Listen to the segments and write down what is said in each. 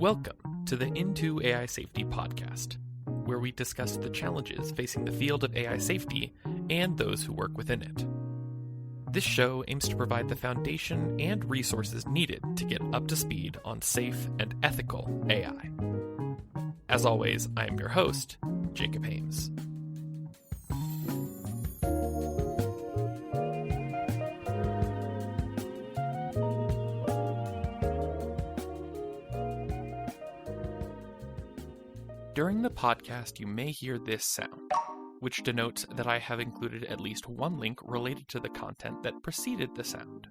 Welcome to the Into AI Safety podcast, where we discuss the challenges facing the field of AI safety and those who work within it. This show aims to provide the foundation and resources needed to get up to speed on safe and ethical AI. As always, I am your host, Jacob Hames. During the podcast, you may hear this sound, which denotes that I have included at least one link related to the content that preceded the sound.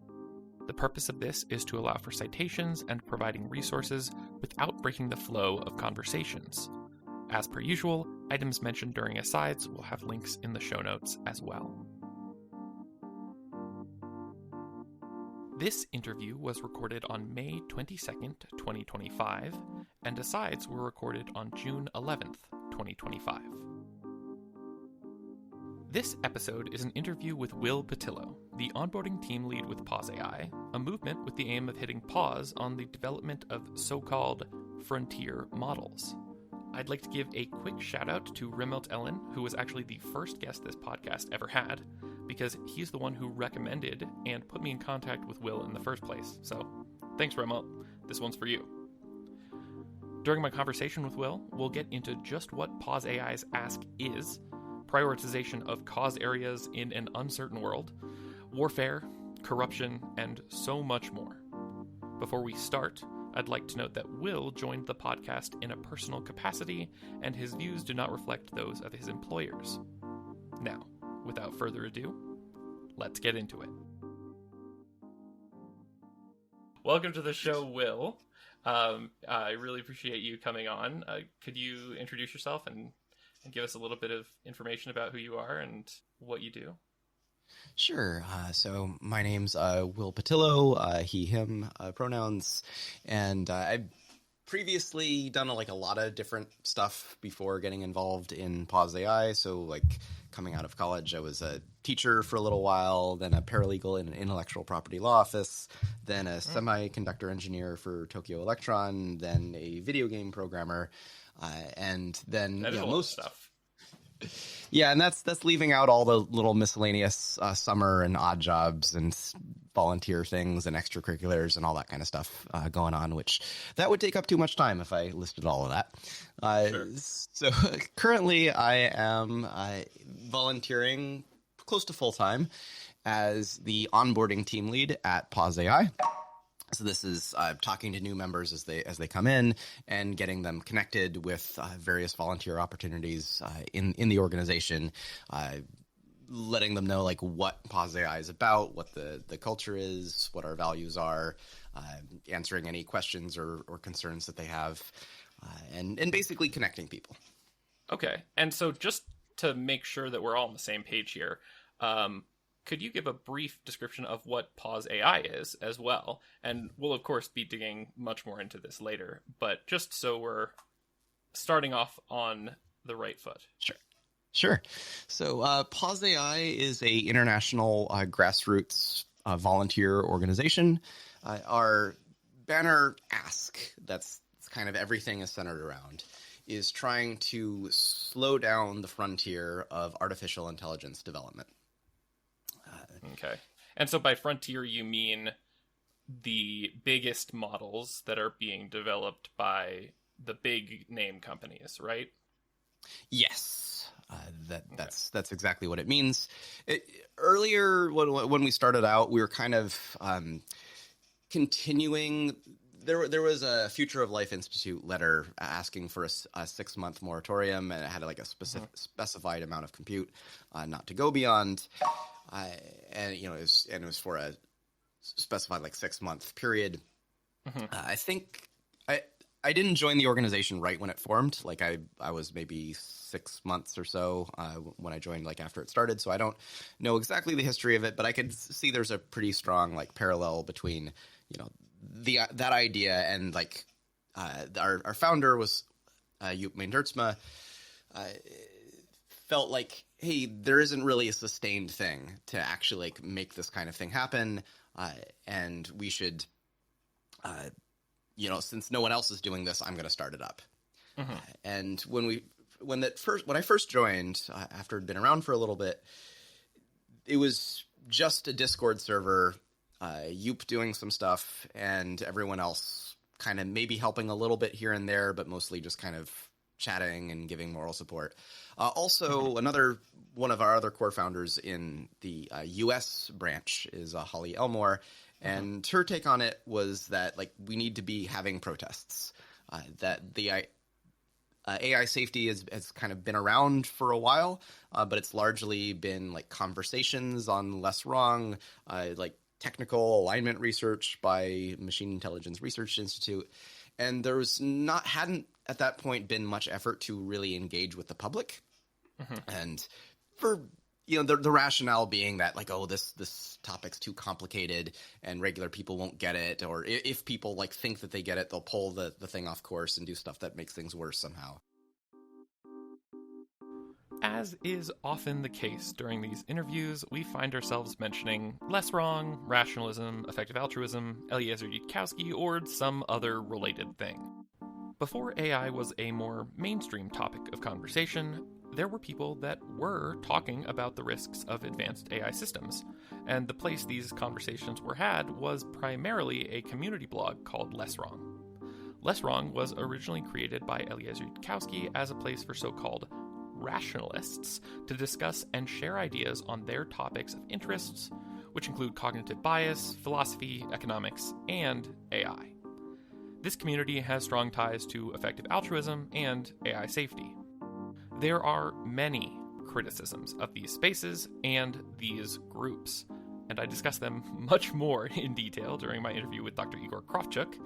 The purpose of this is to allow for citations and providing resources without breaking the flow of conversations. As per usual, items mentioned during asides will have links in the show notes as well. This interview was recorded on May 22nd, 2025, and asides were recorded on June 11th, 2025. This episode is an interview with Will Petillo, the onboarding team lead with PauseAI, a movement with the aim of hitting pause on the development of so-called frontier models. I'd like to give a quick shout out to Rimelt Ellen, who was actually the first guest this podcast ever had, because he's the one who recommended and put me in contact with Will in the first place. So, thanks Rimelt. This one's for you. During my conversation with Will, we'll get into just what PauseAI's ask is, prioritization of cause areas in an uncertain world, warfare, corruption, and so much more. Before we start, I'd like to note that Will joined the podcast in a personal capacity, and his views do not reflect those of his employers. Now, without further ado, let's get into it. Welcome to the show, Will. I really appreciate you coming on. Could you introduce yourself and give us a little bit of information about who you are and what you do? Sure. So my name's Will Petillo, he, him pronouns, and I've previously done a lot of different stuff before getting involved in PauseAI. So coming out of college, I was a teacher for a little while, then a paralegal in an intellectual property law office, then a semiconductor engineer for Tokyo Electron, then a video game programmer, and then most stuff. Yeah, and that's leaving out all the little miscellaneous summer and odd jobs and volunteer things and extracurriculars and all that kind of stuff going on, which that would take up too much time if I listed all of that. Sure. So currently I am volunteering close to full-time as the onboarding team lead at PauseAI. So this is talking to new members as they come in and getting them connected with various volunteer opportunities in the organization, letting them know what PauseAI is about, what the culture is, what our values are, answering any questions or concerns that they have, and basically connecting people. Okay, and so just to make sure that we're all on the same page here, could you give a brief description of what PauseAI is as well? And we'll, of course, be digging much more into this later, but just so we're starting off on the right foot. Sure. So PauseAI is a international grassroots volunteer organization. Our banner ask, that's kind of everything is centered around, is trying to slow down the frontier of artificial intelligence development. Okay. And so by frontier, you mean the biggest models that are being developed by the big name companies, right? Yes. That's exactly what it means. Earlier, when we started out, we were kind of continuing. There was a Future of Life Institute letter asking for a 6-month moratorium, and it had a specified amount of compute not to go beyond. And it was for a specified 6-month period. Mm-hmm. I think I didn't join the organization right when it formed. I was maybe 6 months or so when I joined after it started. So I don't know exactly the history of it, but I could see there's a pretty strong parallel between that idea and our founder was Yukmane Dertsma. Felt hey, there isn't really a sustained thing to actually make this kind of thing happen, and we should since no one else is doing this, I'm going to start it up. Mm-hmm. And when I first joined, after it'd been around for a little bit, it was just a Discord server, Yoop doing some stuff, and everyone else kind of maybe helping a little bit here and there, but mostly just kind of chatting and giving moral support. Also, another one of our other core founders in the U.S. branch is Holly Elmore, and her take on it was that we need to be having protests. That the AI safety has kind of been around for a while, but it's largely been conversations on less wrong, technical alignment research by Machine Intelligence Research Institute, and there was hadn't at that point been much effort to really engage with the public, and for the rationale being that this topic's too complicated and regular people won't get it, or if people think that they get it, they'll pull the thing off course and do stuff that makes things worse somehow. As is often the case during these interviews, we find ourselves mentioning less wrong, rationalism, effective altruism, Eliezer Yudkowsky, or some other related thing. Before AI was a more mainstream topic of conversation, there were people that were talking about the risks of advanced AI systems, and the place these conversations were had was primarily a community blog called Less Wrong. Less Wrong was originally created by Eliezer Yudkowsky as a place for so-called rationalists to discuss and share ideas on their topics of interests, which include cognitive bias, philosophy, economics, and AI. This community has strong ties to effective altruism and AI safety. There are many criticisms of these spaces and these groups, and I discuss them much more in detail during my interview with Dr. Igor Kravchuk,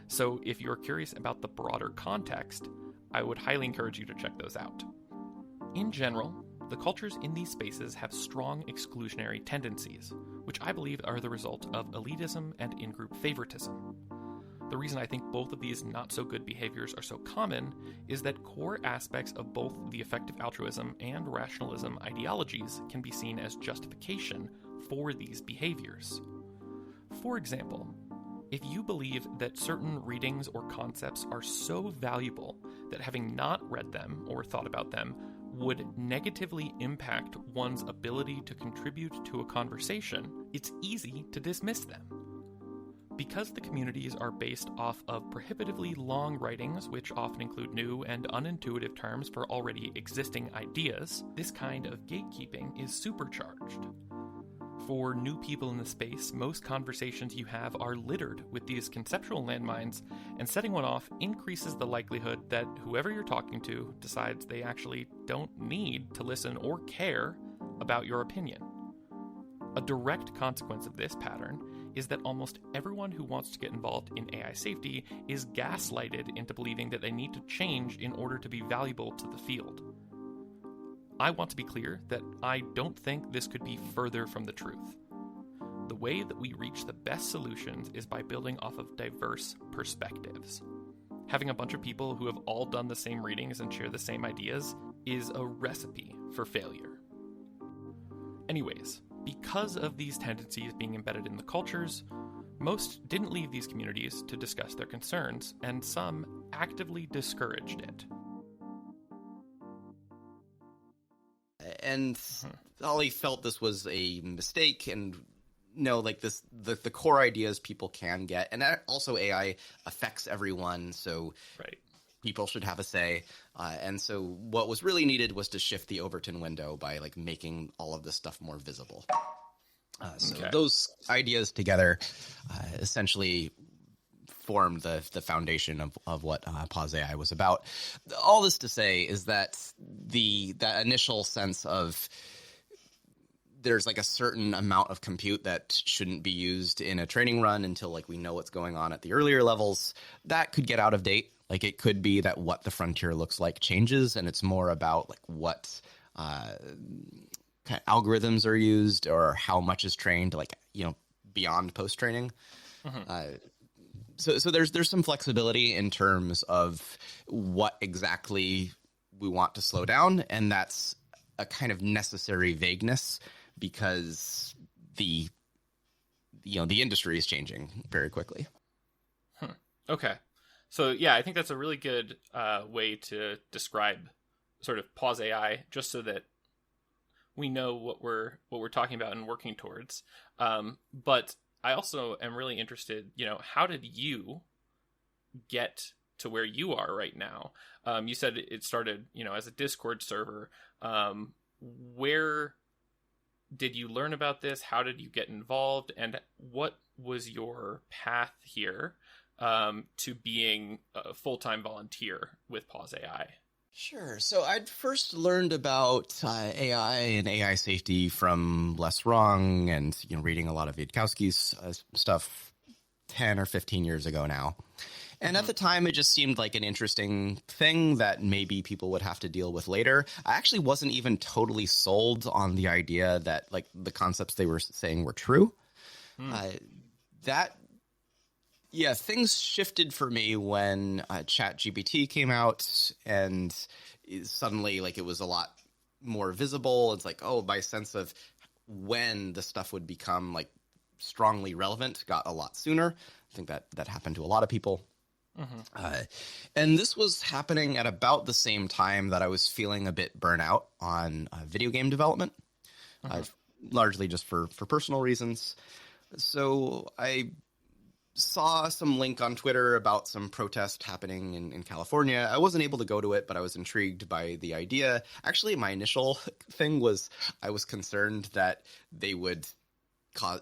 so if you're curious about the broader context, I would highly encourage you to check those out. In general, the cultures in these spaces have strong exclusionary tendencies, which I believe are the result of elitism and in-group favoritism. The reason I think both of these not-so-good behaviors are so common is that core aspects of both the effective altruism and rationalism ideologies can be seen as justification for these behaviors. For example, if you believe that certain readings or concepts are so valuable that having not read them or thought about them would negatively impact one's ability to contribute to a conversation, it's easy to dismiss them. Because the communities are based off of prohibitively long writings, which often include new and unintuitive terms for already existing ideas, this kind of gatekeeping is supercharged. For new people in the space, most conversations you have are littered with these conceptual landmines, and setting one off increases the likelihood that whoever you're talking to decides they actually don't need to listen or care about your opinion. A direct consequence of this pattern is that almost everyone who wants to get involved in AI safety is gaslighted into believing that they need to change in order to be valuable to the field. I want to be clear that I don't think this could be further from the truth. The way that we reach the best solutions is by building off of diverse perspectives. Having a bunch of people who have all done the same readings and share the same ideas is a recipe for failure. Anyways, because of these tendencies being embedded in the cultures, most didn't leave these communities to discuss their concerns, and some actively discouraged it. And Ollie felt this was a mistake, and the core ideas people can get, and that also AI affects everyone, so right. People should have a say. And so what was really needed was to shift the Overton window by making all of this stuff more visible. Those ideas together essentially formed the foundation of what PauseAI was about. All this to say is that that initial sense of there's a certain amount of compute that shouldn't be used in a training run until we know what's going on at the earlier levels, that could get out of date. It could be that what the frontier looks like changes, and it's more about what kind of algorithms are used or how much is trained, beyond post-training. So there's some flexibility in terms of what exactly we want to slow down, and that's a kind of necessary vagueness because the industry is changing very quickly. Okay. So yeah, I think that's a really good way to describe sort of PauseAI, just so that we know what we're talking about and working towards. But I also am really interested, how did you get to where you are right now? You said it started, as a Discord server. Where did you learn about this? How did you get involved? And what was your path here to being a full-time volunteer with PauseAI? Sure. So I'd first learned about AI and AI safety from Les Wrong and reading a lot of Yudkowsky's stuff 10 or 15 years ago now. And at the time, it just seemed like an interesting thing that maybe people would have to deal with later. I actually wasn't even totally sold on the idea that like the concepts they were saying were true. Things shifted for me when ChatGPT came out, and suddenly like it was a lot more visible. It's like, my sense of when the stuff would become like strongly relevant got a lot sooner. I think that happened to a lot of people. And this was happening at about the same time that I was feeling a bit burnout on video game development, largely just for personal reasons. So I saw some link on Twitter about some protest happening in California. I wasn't able to go to it, but I was intrigued by the idea. Actually, my initial thing was I was concerned that they would cause,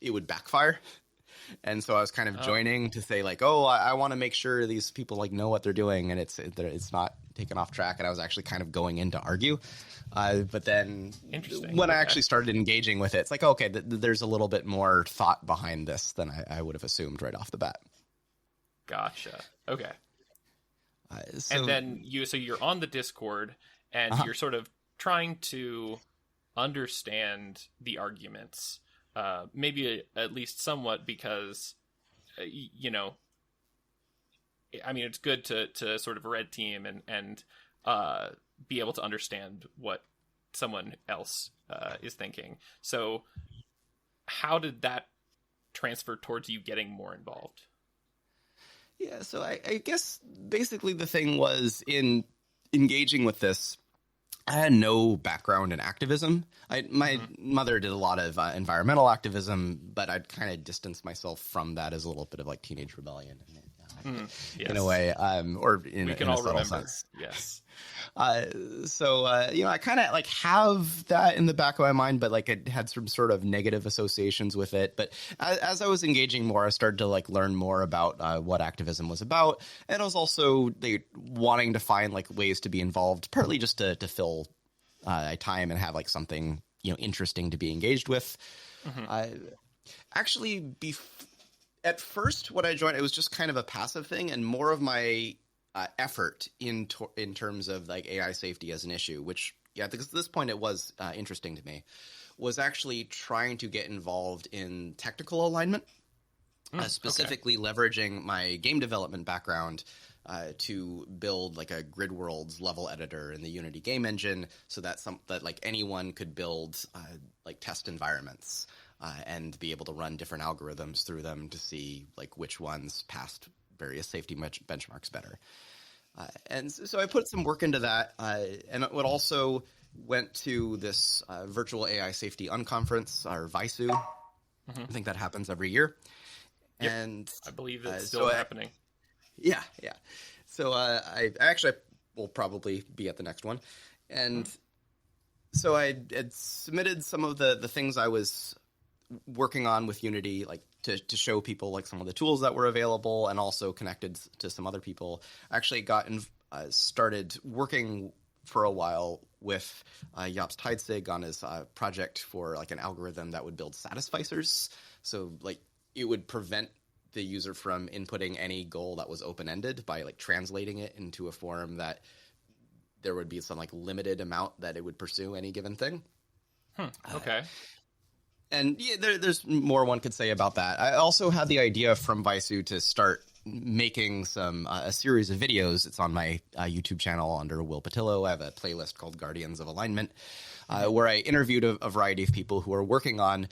it would backfire. And so I was kind of joining to say like, I want to make sure these people like know what they're doing and it's not taken off track. And I was actually kind of going in to argue. But then when I actually started engaging with it, it's like, okay, there's a little bit more thought behind this than I would have assumed right off the bat. Gotcha. Okay. And then you're on the Discord and you're sort of trying to understand the arguments. Maybe at least somewhat, because, it's good to sort of red team and be able to understand what someone else is thinking. So how did that transfer towards you getting more involved? Yeah, so I guess basically the thing was in engaging with this, I had no background in activism. My mother did a lot of environmental activism, but I'd kind of distanced myself from that as a little bit of like teenage rebellion in a way, or in a subtle sense. Yes. I kind of like have that in the back of my mind, but like it had some sort of negative associations with it. But as I was engaging more, I started to like learn more about what activism was about. And I was also wanting to find like ways to be involved, partly just to fill time and have like something, interesting to be engaged with. At first, when I joined, it was just kind of a passive thing, and more of my effort in terms of like AI safety as an issue, which, because at this point it was interesting to me, was actually trying to get involved in technical alignment, specifically leveraging my game development background to build like a grid worlds level editor in the Unity game engine, so that like anyone could build like test environments. And be able to run different algorithms through them to see like which ones passed various safety benchmarks better. And so I put some work into that, and it also went to this virtual AI safety unconference, or VISU. I think that happens every year. Yep. And I believe it's still happening. Yeah. So I actually will probably be at the next one. And so I had submitted some of the things I was working on with Unity, like to show people like some of the tools that were available, and also connected to some other people. I actually started working for a while with Jobst Heidsig on his project for like an algorithm that would build satisficers. So like it would prevent the user from inputting any goal that was open-ended by like translating it into a form that there would be some like limited amount that it would pursue any given thing. Okay. And there's more one could say about that. I also had the idea from Visu to start making a series of videos. It's on my YouTube channel under Will Petillo. I have a playlist called Guardians of Alignment, where I interviewed a variety of people who are working on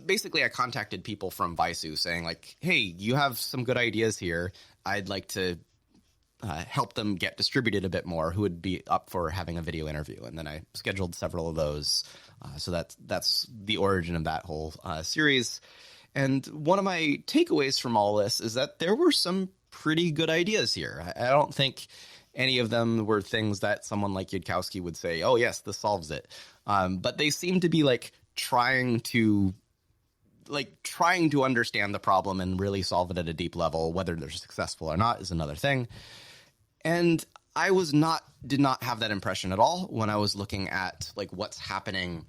Basically, I contacted people from Vaisu saying like, hey, you have some good ideas here. I'd like to help them get distributed a bit more. Who would be up for having a video interview? And then I scheduled several of those. So that's the origin of that whole series. And one of my takeaways from all this is that there were some pretty good ideas here. I don't think any of them were things that someone like Yudkowsky would say, oh, yes, this solves it. But they seem to be like trying to understand the problem and really solve it at a deep level. Whether they're successful or not is another thing. And I did not have that impression at all when I was looking at like what's happening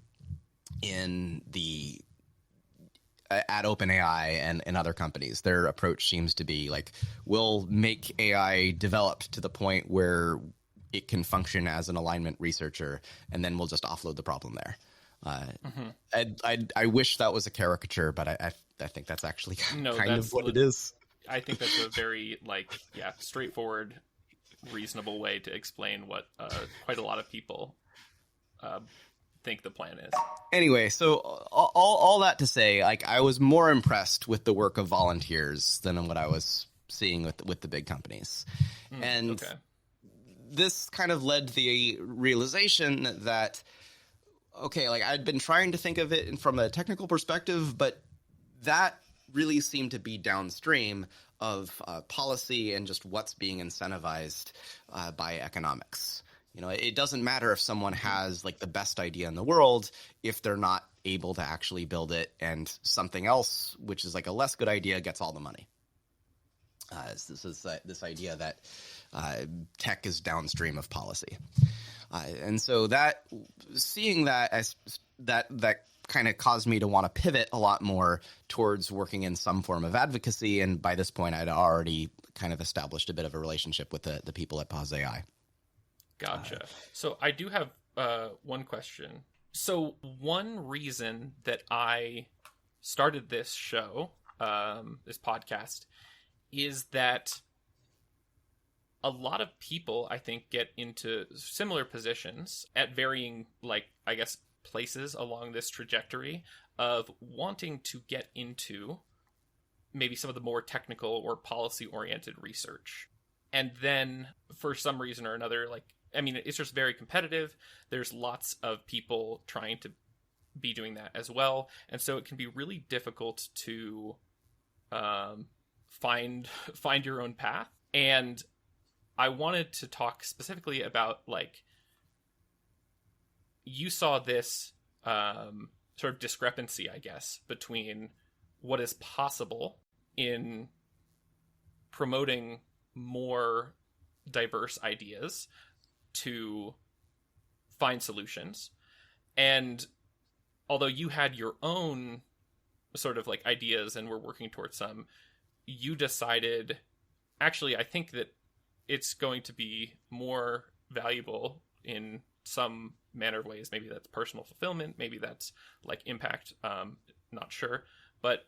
at OpenAI and other companies. Their approach seems to be like, we'll make AI developed to the point where it can function as an alignment researcher, and then we'll just offload the problem there. I wish that was a caricature, but I think that's actually kind of what it is. I think that's a very straightforward, reasonable way to explain what quite a lot of people think the plan is. Anyway, so all that to say, like, I was more impressed with the work of volunteers than what I was seeing with the big companies. And this kind of led to the realization that, okay, like I'd been trying to think of it from a technical perspective, but that really seemed to be downstream of policy and just what's being incentivized by economics. You know, it doesn't matter if someone has like the best idea in the world if they're not able to actually build it, and something else, which is like a less good idea, gets all the money. This is this idea that tech is downstream of policy, and so that seeing that as that kind of caused me to want to pivot a lot more towards working in some form of advocacy. And by this point, I'd already kind of established a bit of a relationship with the people at PauseAI. Gotcha. So I do have one question. So one reason that I started this show, this podcast, is that a lot of people, I think, get into similar positions at varying, like, I guess, places along this trajectory of wanting to get into maybe some of the more technical or policy-oriented research. And then, for some reason or another, like, I mean, it's just very competitive. There's lots of people trying to be doing that as well. And so it can be really difficult to find your own path. And I wanted to talk specifically about, like, you saw this sort of discrepancy, I guess, between what is possible in promoting more diverse ideas to find solutions. And although you had your own sort of like ideas and were working towards some, you decided, actually, I think that it's going to be more valuable in some manner of ways. Maybe that's personal fulfillment, maybe that's like impact, not sure, but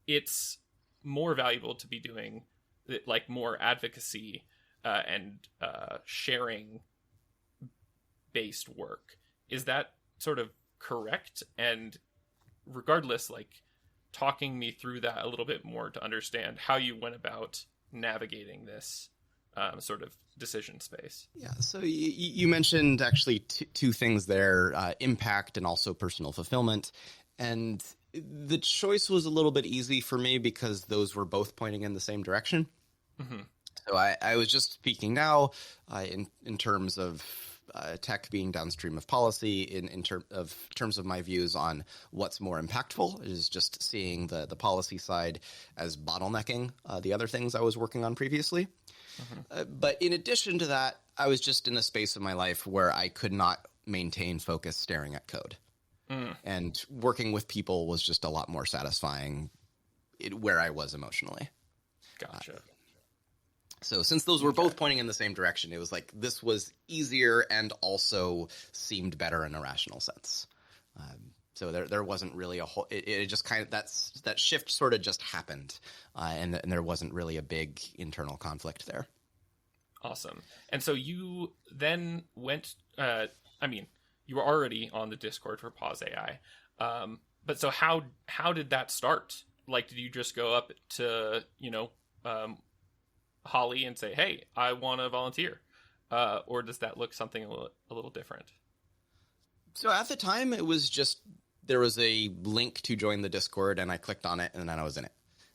it's more valuable to be doing like more advocacy and sharing based work. Is that sort of correct? And regardless, like, talking me through that a little bit more to understand how you went about navigating this sort of decision space. Yeah, so you mentioned actually two things there, impact and also personal fulfillment. And the choice was a little bit easy for me because those were both pointing in the same direction. Mm-hmm. So I was just speaking now in terms of tech being downstream of policy, in terms of my views on what's more impactful, is just seeing the policy side as bottlenecking the other things I was working on previously. Mm-hmm. But in addition to that, I was just in a space of my life where I could not maintain focus staring at code. And working with people was just a lot more satisfying where I was emotionally. Gotcha. So since those were both pointing in the same direction, it was like this was easier and also seemed better in a rational sense. So there wasn't really a whole. It just kind of that shift sort of just happened, and there wasn't really a big internal conflict there. Awesome. And so you then went. You were already on the Discord for PauseAI. But so how did that start? Like, did you just go up to, Holly and say, "Hey, I want to volunteer," or does that look something a little different? So at the time, it was just there was a link to join the Discord, and I clicked on it, and then I was in it.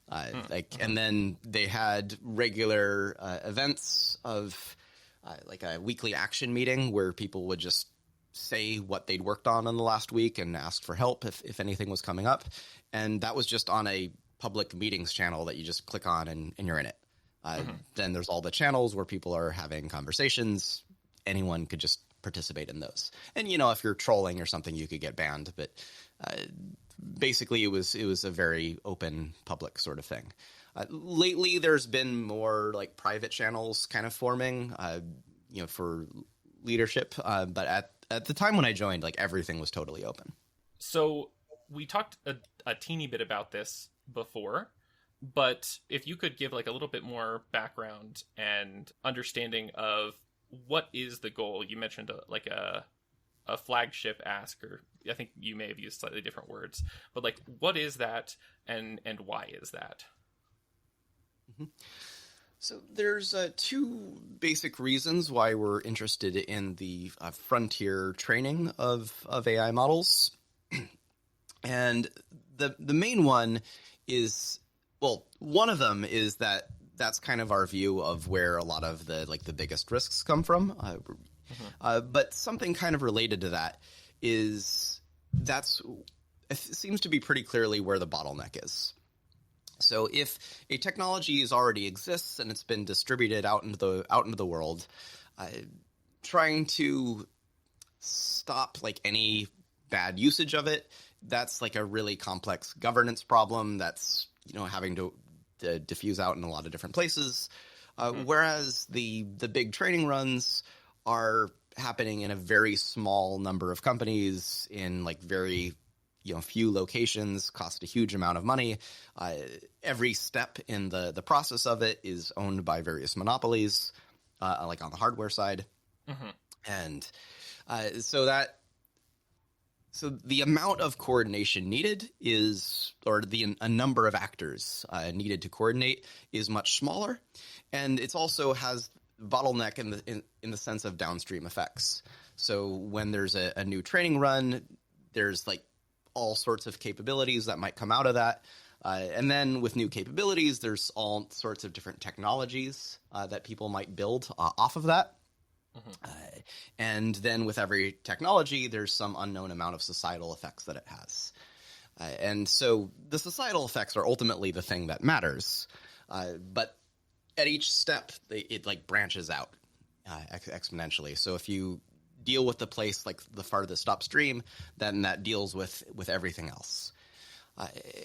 And then they had regular events of like a weekly action meeting where people would just say what they'd worked on in the last week and ask for help if anything was coming up. And that was just on a public meetings channel that you just click on and you're in it. Then there's all the channels where people are having conversations. Anyone could just participate in those. And, if you're trolling or something, you could get banned. But basically, it was a very open at sort of thing. Lately, there's been more like private channels kind of forming, for leadership. But at the time when I joined, like everything was totally open. So we talked a teeny bit about this before, but if you could give like a little bit more background and understanding of what is the goal. You mentioned a flagship ask, or I think you may have used slightly different words, but like, what is that and why is that? Mm-hmm. So there's two basic reasons why we're interested in the frontier training of AI models. And the main one is, well, one of them is that's kind of our view of where a lot of the biggest risks come from. But something kind of related to that is it seems to be pretty clearly where the bottleneck is. So if a technology already exists and it's been distributed out into the world, trying to stop like any bad usage of it, that's like a really complex governance problem that's having to diffuse out in a lot of different places. Whereas the big training runs are happening in a very small number of companies in like very few locations, cost a huge amount of money. Every step in the process of it is owned by various monopolies, like on the hardware side. And so the amount of coordination needed a number of actors needed to coordinate is much smaller, and it also has bottleneck in the sense of downstream effects. So when there's a new training run, there's like all sorts of capabilities that might come out of that. And then with new capabilities, there's all sorts of different technologies that people might build off of that. And then with every technology, there's some unknown amount of societal effects that it has. And so the societal effects are ultimately the thing that matters. But at each step, it like branches out exponentially. So if you deal with the place like the farthest upstream, then that deals with everything else.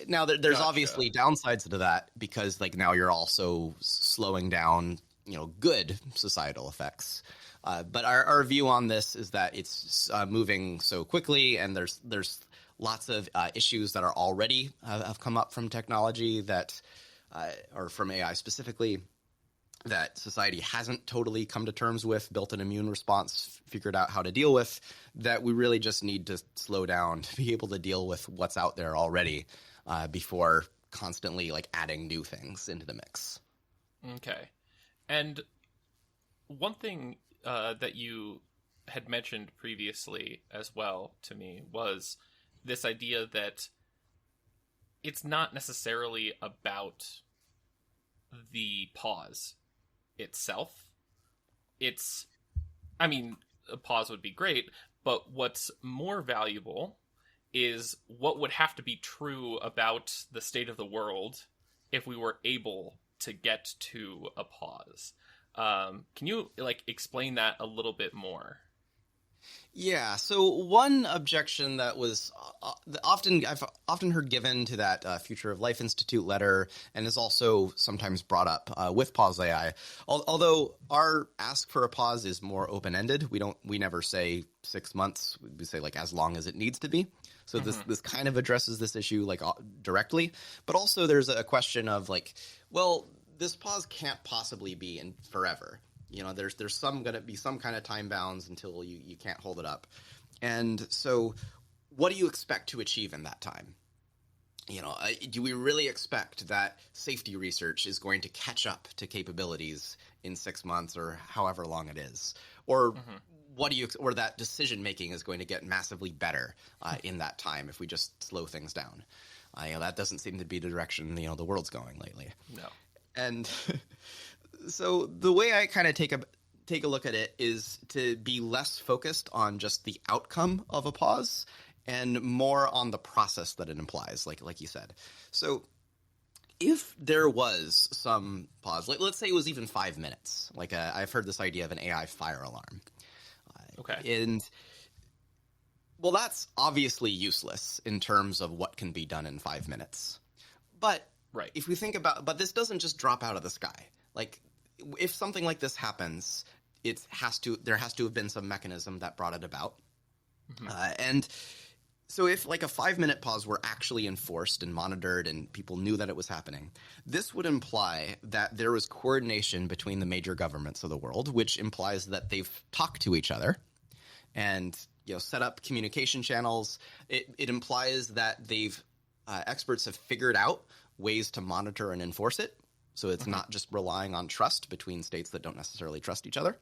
Now there's obviously downsides to that, because like now you're also slowing down good societal effects. But our view on this is that it's moving so quickly, and there's lots of issues that are already have come up from technology that or from AI specifically, that society hasn't totally come to terms with, built an immune response, figured out how to deal with, that we really just need to slow down to be able to deal with what's out there already before constantly like adding new things into the mix. Okay. And one thing that you had mentioned previously as well to me was this idea that it's not necessarily about the pause itself. A pause would be great, but what's more valuable is what would have to be true about the state of the world if we were able to get to a pause. Can you explain that a little bit more? Yeah. So one objection that was I've often heard given to that Future of Life Institute letter, and is also sometimes brought up with PauseAI. Although our ask for a pause is more open-ended, we never say 6 months. We say like as long as it needs to be. So this kind of addresses this issue like directly, but also there's a question of like, well, this pause can't possibly be in forever. There's going to be some kind of time bounds until you can't hold it up. And so what do you expect to achieve in that time? Do we really expect that safety research is going to catch up to capabilities in 6 months or however long it is? Or or that decision making is going to get massively better in that time if we just slow things down? That doesn't seem to be the direction the world's going lately. No. And so the way I kind of take a look at it is to be less focused on just the outcome of a pause and more on the process that it implies, like you said. So if there was some pause, let's say it was even 5 minutes, I've heard this idea of an AI fire alarm. Okay. And well, that's obviously useless in terms of what can be done in 5 minutes. But Right. if we think but this doesn't just drop out of the sky. If something like this happens, there has to have been some mechanism that brought it about. And so if a 5-minute pause were actually enforced and monitored and people knew that it was happening, this would imply that there was coordination between the major governments of the world, which implies that they've talked to each other and set up communication channels. It implies that experts have figured out ways to monitor and enforce it. So it's not just relying on trust between states that don't necessarily trust each other.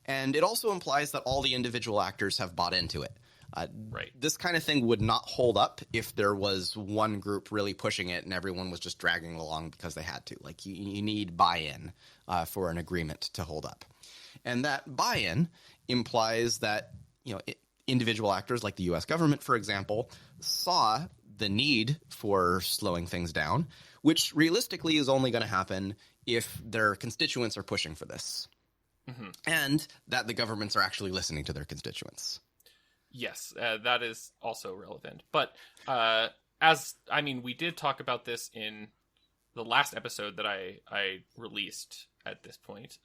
And it also implies that all the individual actors have bought into it. Right. This kind of thing would not hold up if there was one group really pushing it and everyone was just dragging along because they had to. You need buy-in for an agreement to hold up. And that buy-in implies that individual actors like the U.S. government, for example, saw the need for slowing things down, which realistically is only going to happen if their constituents are pushing for this. And that the governments are actually listening to their constituents. Yes, that is also relevant. But we did talk about this in the last episode that I released at this point.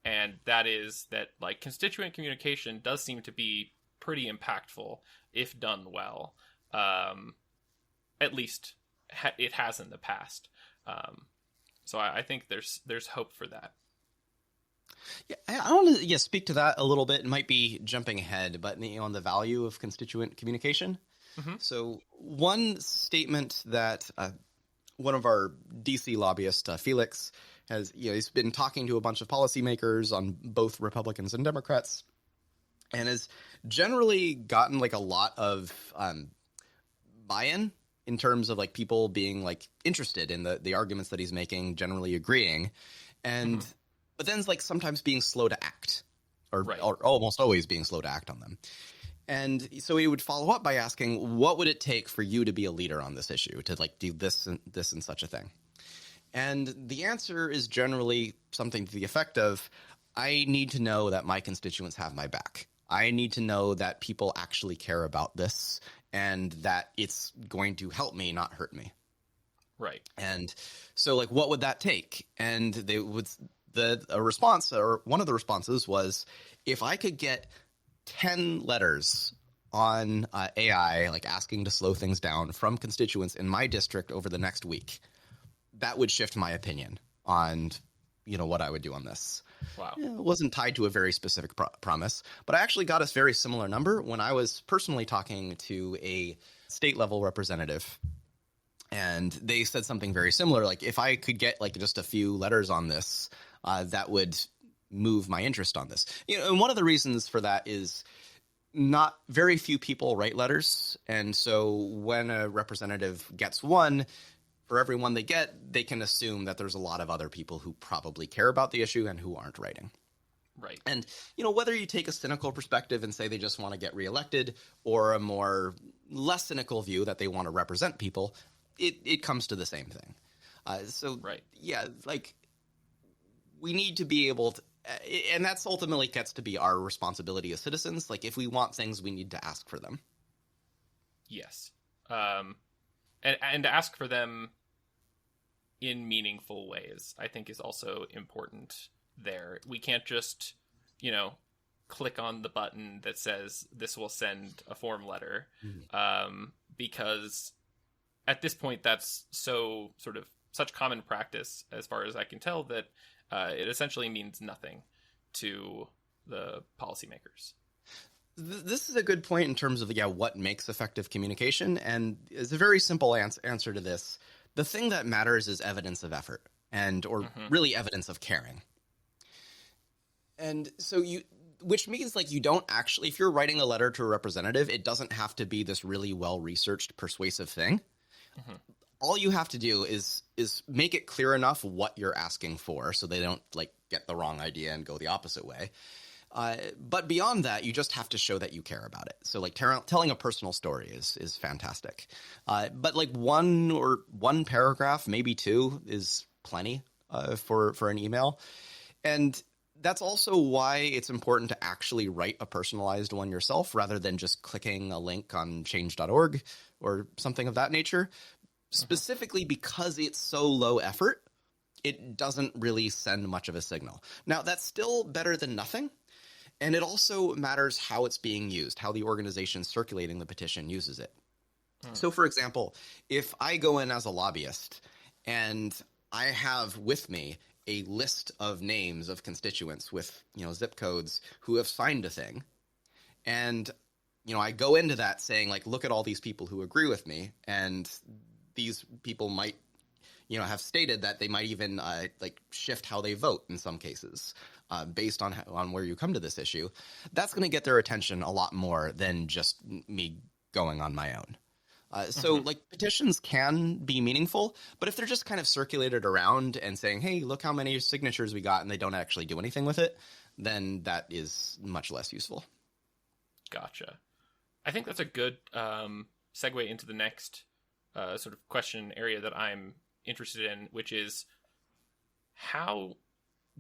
And that is that constituent communication does seem to be pretty impactful if done well. At least it has in the past. So I think there's hope for that. Yeah, I want to speak to that a little bit. It might be jumping ahead, but on the value of constituent communication. So one statement that one of our DC lobbyists, Felix, he's been talking to a bunch of policymakers on both Republicans and Democrats, and has generally gotten a lot of buy-in in terms of people being interested in the arguments that he's making, generally agreeing, and but then sometimes being slow to act, or almost always being slow to act on them. And so he would follow up by asking, what would it take for you to be a leader on this issue, to do this and such a thing? And the answer is generally something to the effect of, I need to know that my constituents have my back. I need to know that people actually care about this and that it's going to help me, not hurt me. Right. And so what would that take? And they would a response, or one of the responses was, if I could get 10 letters on AI, asking to slow things down from constituents in my district over the next week, that would shift my opinion on, what I would do on this. Wow. It wasn't tied to a very specific promise, but I actually got a very similar number when I was personally talking to a state level representative. And they said something very similar. If I could get just a few letters on this, that would move my interest on this. And one of the reasons for that is not very few people write letters. And so when a representative gets one, for every one they get, they can assume that there's a lot of other people who probably care about the issue and who aren't writing. Right. And, whether you take a cynical perspective and say they just want to get reelected, or a more less cynical view that they want to represent people, it comes to the same thing. Yeah, we need to be able to, and that's ultimately gets to be our responsibility as citizens. If we want things, we need to ask for them. Yes. And ask for them in meaningful ways, I think, is also important there. We can't just, click on the button that says this will send a form letter, because at this point that's so sort of such common practice, as far as I can tell, that it essentially means nothing to the policymakers. This is a good point in terms of what makes effective communication, and it's a very simple answer to this. The thing that matters is evidence of effort, or really evidence of caring. And so which means you don't actually, if you're writing a letter to a representative, it doesn't have to be this really well-researched, persuasive thing. All you have to do is make it clear enough what you're asking for, so they don't get the wrong idea and go the opposite way. But beyond that, you just have to show that you care about it. So telling a personal story is fantastic. But one paragraph, maybe two, is plenty for an email. And that's also why it's important to actually write a personalized one yourself rather than just clicking a link on change.org or something of that nature. Specifically because it's so low effort, it doesn't really send much of a signal. Now, that's still better than nothing. And it also matters how it's being used, how the organization circulating the petition uses it. So, for example, if I go in as a lobbyist and I have with me a list of names of constituents with, zip codes who have signed a thing, and, I go into that saying, look at all these people who agree with me, and these people might, have stated that they might even shift how they vote in some cases based on where you come to this issue. That's going to get their attention a lot more than just me going on my own. So petitions can be meaningful, but if they're just kind of circulated around and saying, hey, look how many signatures we got, and they don't actually do anything with it, then that is much less useful. Gotcha. I think that's a good segue into the next sort of question area that I'm interested in, which is how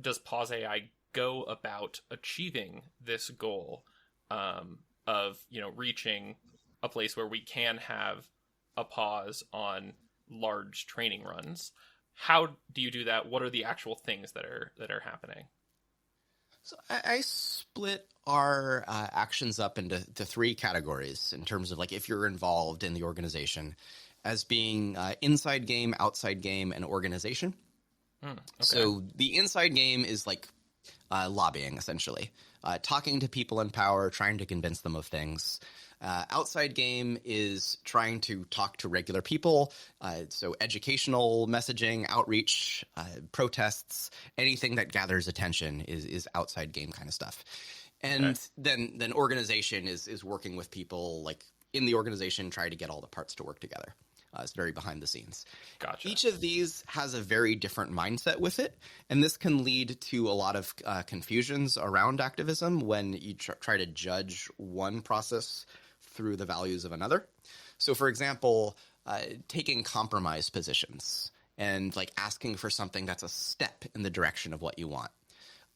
does PauseAI go about achieving this goal of reaching a place where we can have a pause on large training runs? How do you do that? What are the actual things that are happening? So I split our actions up into three categories in terms of if you're involved in the organization, as being inside game, outside game, and organization. Okay. So the inside game is lobbying, essentially. Talking to people in power, trying to convince them of things. Outside game is trying to talk to regular people. So educational messaging, outreach, protests, anything that gathers attention is outside game kind of stuff. And then organization is working with people in the organization, try to get all the parts to work together. It's very behind the scenes. Gotcha. Each of these has a very different mindset with it, and this can lead to a lot of confusions around activism when you try to judge one process through the values of another. So, for example, taking compromise positions and asking for something that's a step in the direction of what you want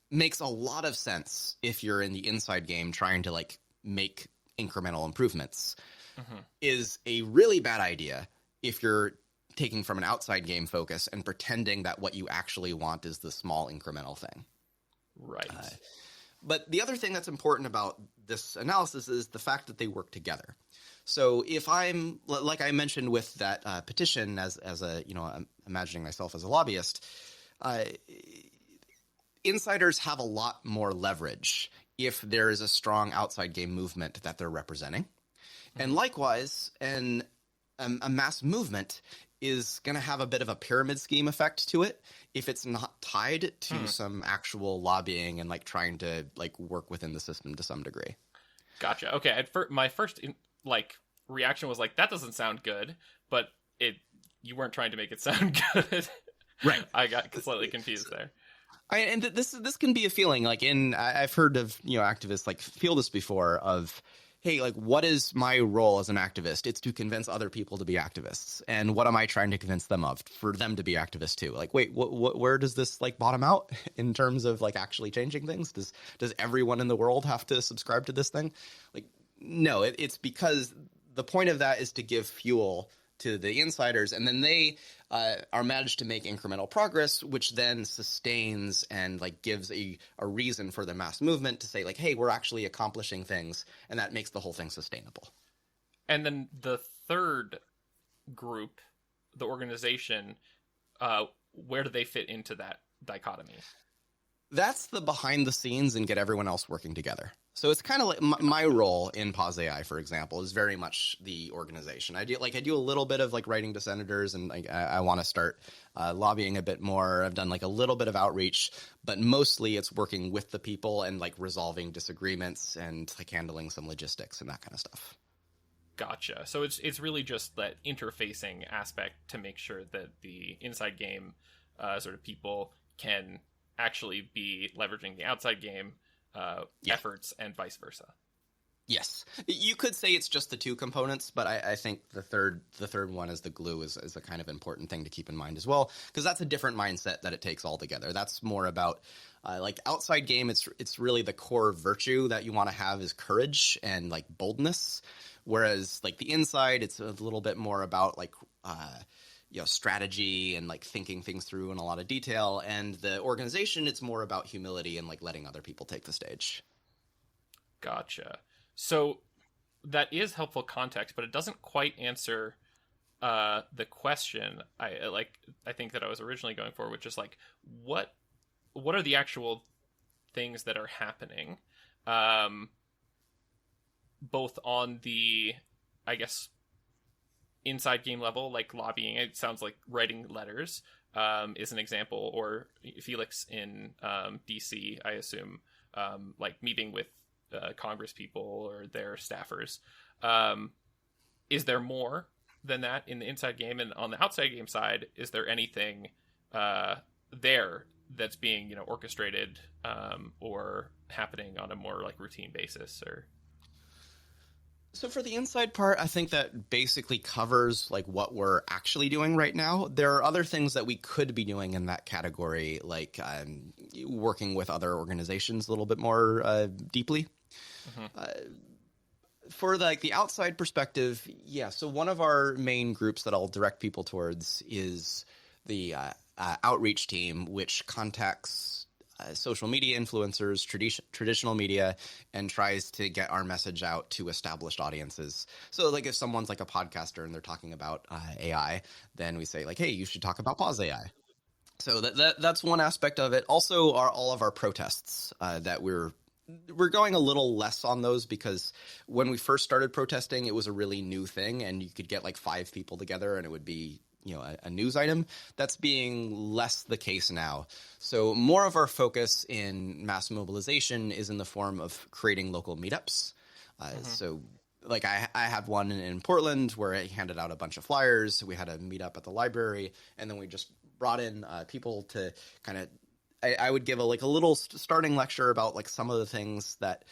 makes a lot of sense if you're in the inside game trying to make incremental improvements. Is a really bad idea if you're taking from an outside game focus and pretending that what you actually want is the small incremental thing. Right. But the other thing that's important about this analysis is the fact that they work together. So if I'm, like I mentioned with that petition as a, I'm imagining myself as a lobbyist, insiders have a lot more leverage if there is a strong outside game movement that they're representing. And likewise, a mass movement is going to have a bit of a pyramid scheme effect to it if it's not tied to some actual lobbying and trying to work within the system to some degree. Gotcha. Okay. My first reaction was that doesn't sound good, but you weren't trying to make it sound good. Right. I got slightly confused there. And this can be a feeling I've heard of activists feel this before of, hey, what is my role as an activist? It's to convince other people to be activists. And what am I trying to convince them of? For them to be activists too. Wait, where does this bottom out in terms of actually changing things? Does everyone in the world have to subscribe to this thing? No, it's because the point of that is to give fuel to the insiders, and then they are managed to make incremental progress, which then sustains and gives a reason for the mass movement to say hey, we're actually accomplishing things, and that makes the whole thing sustainable. And then the third group, the organization, where do they fit into that dichotomy? That's the behind the scenes and get everyone else working together. So it's kind of like my role in PauseAI, for example, is very much the organization. I do a little bit of like writing to senators, and like I want to start lobbying a bit more. I've done like a little bit of outreach, but mostly it's working with the people and like resolving disagreements and like handling some logistics and that kind of stuff. Gotcha. So it's really just that interfacing aspect to make sure that the inside game sort of people can actually be leveraging the outside game efforts and vice versa. Yes, you could say it's just the two components, but I think the third one is the glue is a kind of important thing to keep in mind as well, because that's a different mindset that it takes altogether. That's more about like outside game. It's really the core virtue that you want to have is courage and like boldness, whereas like the inside, it's a little bit more about like strategy and like thinking things through in a lot of detail. And the organization, it's more about humility and like letting other people take the stage. Gotcha. So that is helpful context, but it doesn't quite answer the question I think that I was originally going for, which is like what are the actual things that are happening, both on the, I guess, inside game level, like lobbying. It sounds like writing letters is an example, or Felix in DC, I assume, like meeting with Congress people or their staffers. Is there more than that in the inside game? And on the outside game side, is there anything there that's being orchestrated or happening on a more like routine basis? Or So for the inside part, I think that basically covers like what we're actually doing right now. There are other things that we could be doing in that category, like working with other organizations a little bit more deeply. For the outside perspective, yeah. So one of our main groups that I'll direct people towards is the outreach team, which contacts social media influencers, traditional media, and tries to get our message out to established audiences. So like if someone's like a podcaster and they're talking about AI, then we say like, hey, you should talk about PauseAI. So that's one aspect of it. Also, all of our protests that we're going a little less on those, because when we first started protesting, it was a really new thing, and you could get like 5 people together and it would be a news item. That's being less the case now. So more of our focus in mass mobilization is in the form of creating local meetups. So like I have one in Portland where I handed out a bunch of flyers. We had a meetup at the library, and then we just brought in people to kind of, I would give a little starting lecture about like some of the things that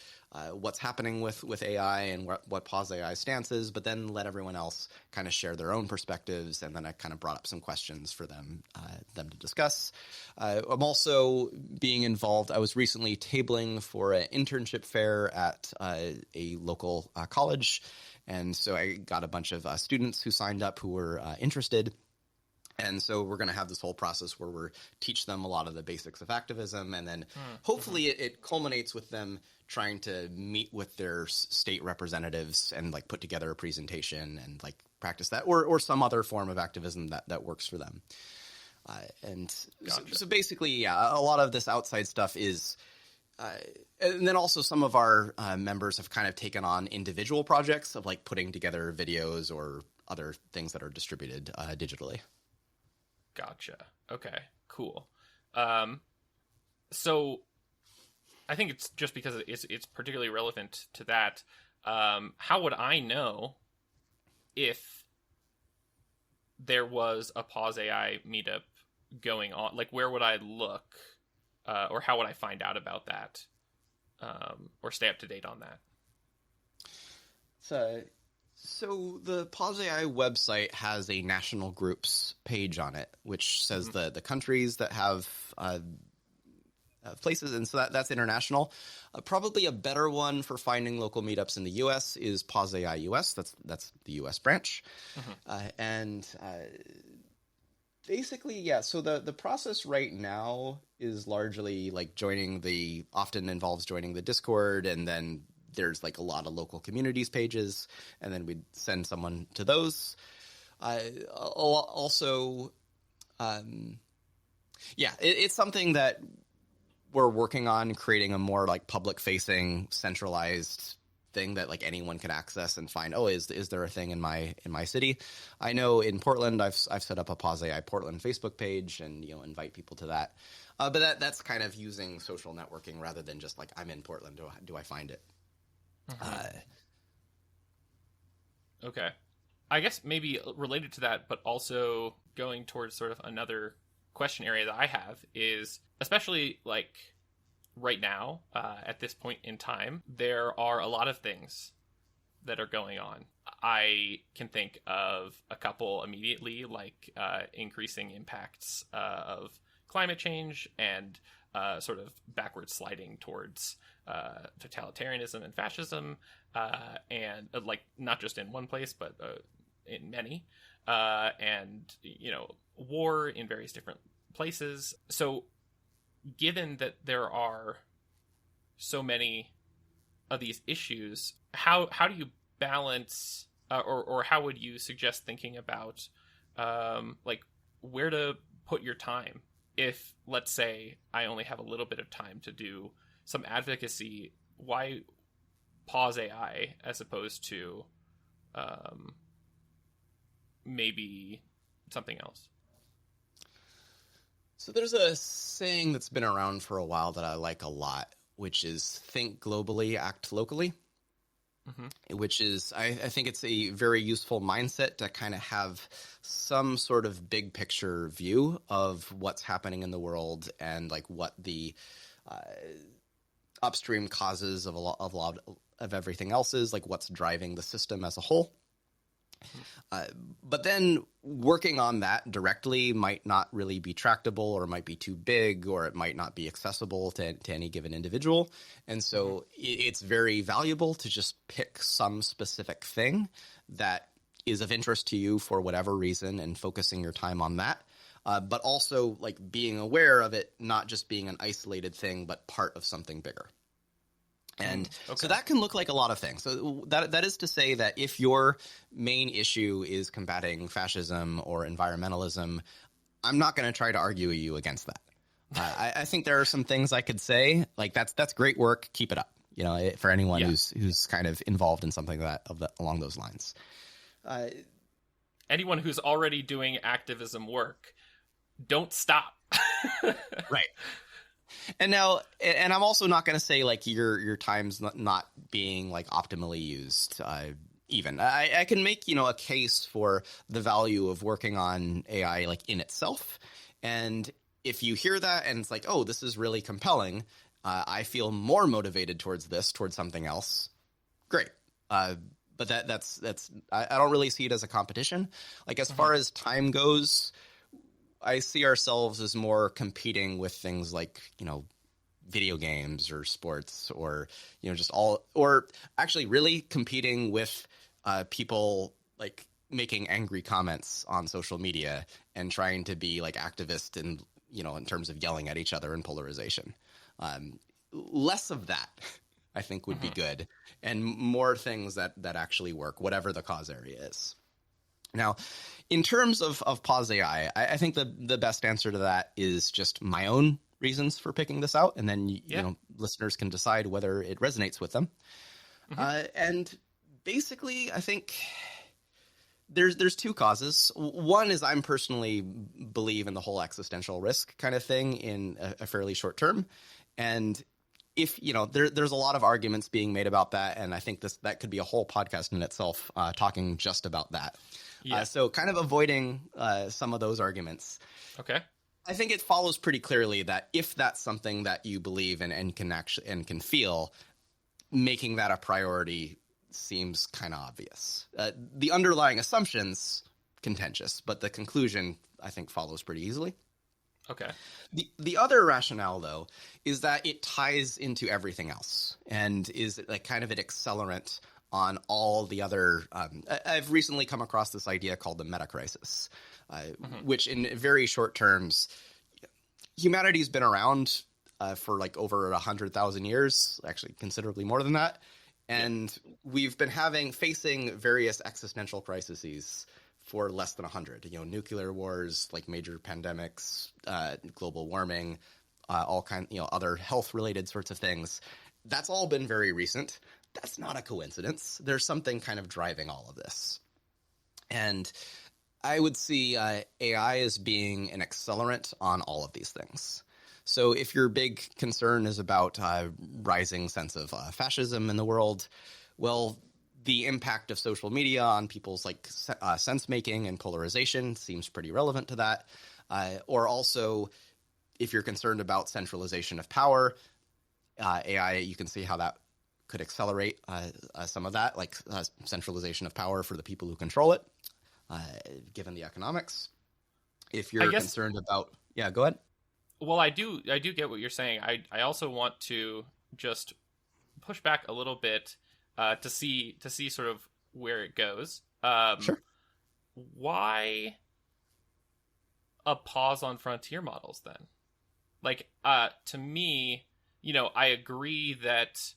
what's happening with AI and what PauseAI stance is, but then let everyone else kind of share their own perspectives, and then I kind of brought up some questions for them to discuss. I'm also being involved. I was recently tabling for an internship fair at a local college, and so I got a bunch of students who signed up who were interested. And so we're going to have this whole process where we teach them a lot of the basics of activism, and then hopefully it culminates with them trying to meet with their state representatives and like put together a presentation and like practice that, or some other form of activism that works for them. So basically, yeah, a lot of this outside stuff is and then also some of our members have kind of taken on individual projects of like putting together videos or other things that are distributed digitally. Gotcha. Okay, cool. So I think it's just because it's particularly relevant to that. How would I know if there was a PauseAI meetup going on? Like, where would I look, or how would I find out about that, or stay up to date on that? So the PauseAI website has a national groups page on it, which says the countries that have places, and so that's international. Probably a better one for finding local meetups in the U.S. is PauseAI US. That's the U.S. branch, and basically, yeah. So the process right now is largely like often involves joining the Discord, and then there's like a lot of local communities pages, and then we'd send someone to those. Also, it's something that we're working on creating a more like public facing centralized thing that like anyone can access and find, oh, is there a thing in my city? I know in Portland I've set up a PauseAI Portland Facebook page and invite people to that. But that's kind of using social networking rather than just like I'm in Portland, do I find it? Okay. I guess maybe related to that, but also going towards sort of another question area that I have is, especially like right now, at this point in time, there are a lot of things that are going on. I can think of a couple immediately, like increasing impacts of climate change and sort of backward sliding towards totalitarianism and fascism, and like not just in one place, but in many, and war in various different places. So given that there are so many of these issues, how do you balance, or how would you suggest thinking about like where to put your time? If, let's say, I only have a little bit of time to do some advocacy, why PauseAI as opposed to maybe something else? So there's a saying that's been around for a while that I like a lot, which is think globally, act locally. Which is, I think it's a very useful mindset to kind of have some sort of big picture view of what's happening in the world and like what the upstream causes of a lot of everything else is, like what's driving the system as a whole. But then working on that directly might not really be tractable, or might be too big, or it might not be accessible to any given individual. And so it's very valuable to just pick some specific thing that is of interest to you for whatever reason and focusing your time on that. But also like being aware of it not just being an isolated thing, but part of something bigger. And so that can look like a lot of things. So that is to say that if your main issue is combating fascism or environmentalism, I'm not going to try to argue you against that. I think there are some things I could say, like that's great work, keep it up. For anyone who's kind of involved in something along those lines. Anyone who's already doing activism work, don't stop. Right. And now, and I'm also not going to say like your time's not being like optimally used. Even I can make a case for the value of working on AI like in itself. And if you hear that and it's like, oh, this is really compelling, I feel more motivated towards something else. Great. But that's I don't really see it as a competition. Like as far as time goes, I see ourselves as more competing with things like, video games or sports or, or actually really competing with people like making angry comments on social media and trying to be like activists in, in terms of yelling at each other and polarization. Less of that, I think, would be good, and more things that actually work, whatever the cause area is. Now, in terms of PauseAI, I think the best answer to that is just my own reasons for picking this out, and then listeners can decide whether it resonates with them. And basically, I think there's two causes. One is I'm personally believe in the whole existential risk kind of thing in a fairly short term, and if there's a lot of arguments being made about that, and I think that could be a whole podcast in itself, talking just about that. So kind of avoiding some of those arguments. Okay. I think it follows pretty clearly that if that's something that you believe in and can actually and can feel, making that a priority seems kind of obvious. The underlying assumptions contentious, but the conclusion I think follows pretty easily. Okay. The other rationale, though, is that it ties into everything else and is like kind of an accelerant on all the other I've recently come across this idea called the meta crisis, which in very short terms, humanity's been around for like over 100,000 years, actually considerably more than that. And we've been facing various existential crises for less than 100, nuclear wars, like major pandemics, global warming, all other health related sorts of things. That's all been very recent. That's not a coincidence. There's something kind of driving all of this. And I would see AI as being an accelerant on all of these things. So if your big concern is about rising sense of fascism in the world, well, the impact of social media on people's sense making and polarization seems pretty relevant to that. Or also, if you're concerned about centralization of power, AI, you can see how that could accelerate some of that, like centralization of power for the people who control it, given the economics. If you're concerned about, yeah, go ahead. Well, I do get what you're saying. I also want to just push back a little bit to see sort of where it goes. Sure. Why a pause on frontier models then? Like, to me, I agree that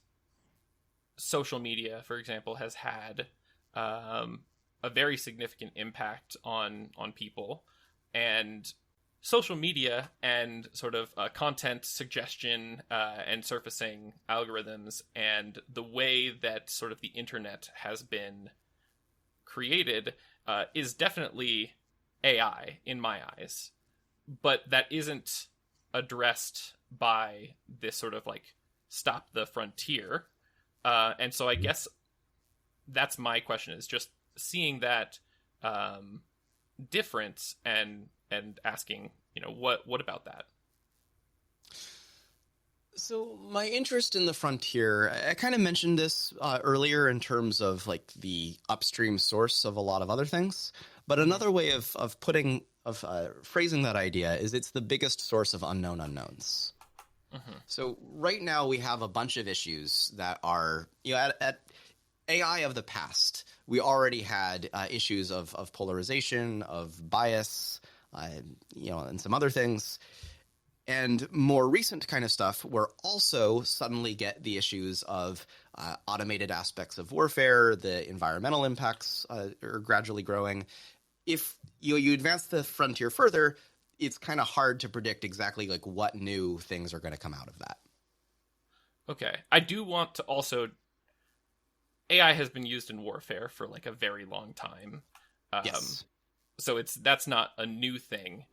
social media, for example, has had a very significant impact on people, and social media and sort of content suggestion and surfacing algorithms and the way that sort of the internet has been created is definitely AI in my eyes, but that isn't addressed by this sort of like stop the frontier. And so I guess that's my question, is just seeing that difference and asking, what about that? So my interest in the frontier, I kind of mentioned this earlier in terms of like the upstream source of a lot of other things. But another way of phrasing that idea is it's the biggest source of unknown unknowns. Mm-hmm. So right now we have a bunch of issues that are, at AI of the past, we already had issues of polarization, of bias, and some other things. And more recent kind of stuff, we're also suddenly get the issues of automated aspects of warfare, the environmental impacts are gradually growing. If you advance the frontier further, it's kind of hard to predict exactly like what new things are going to come out of that. Okay. I do want to also... AI has been used in warfare for like a very long time. Yes. So that's not a new thing.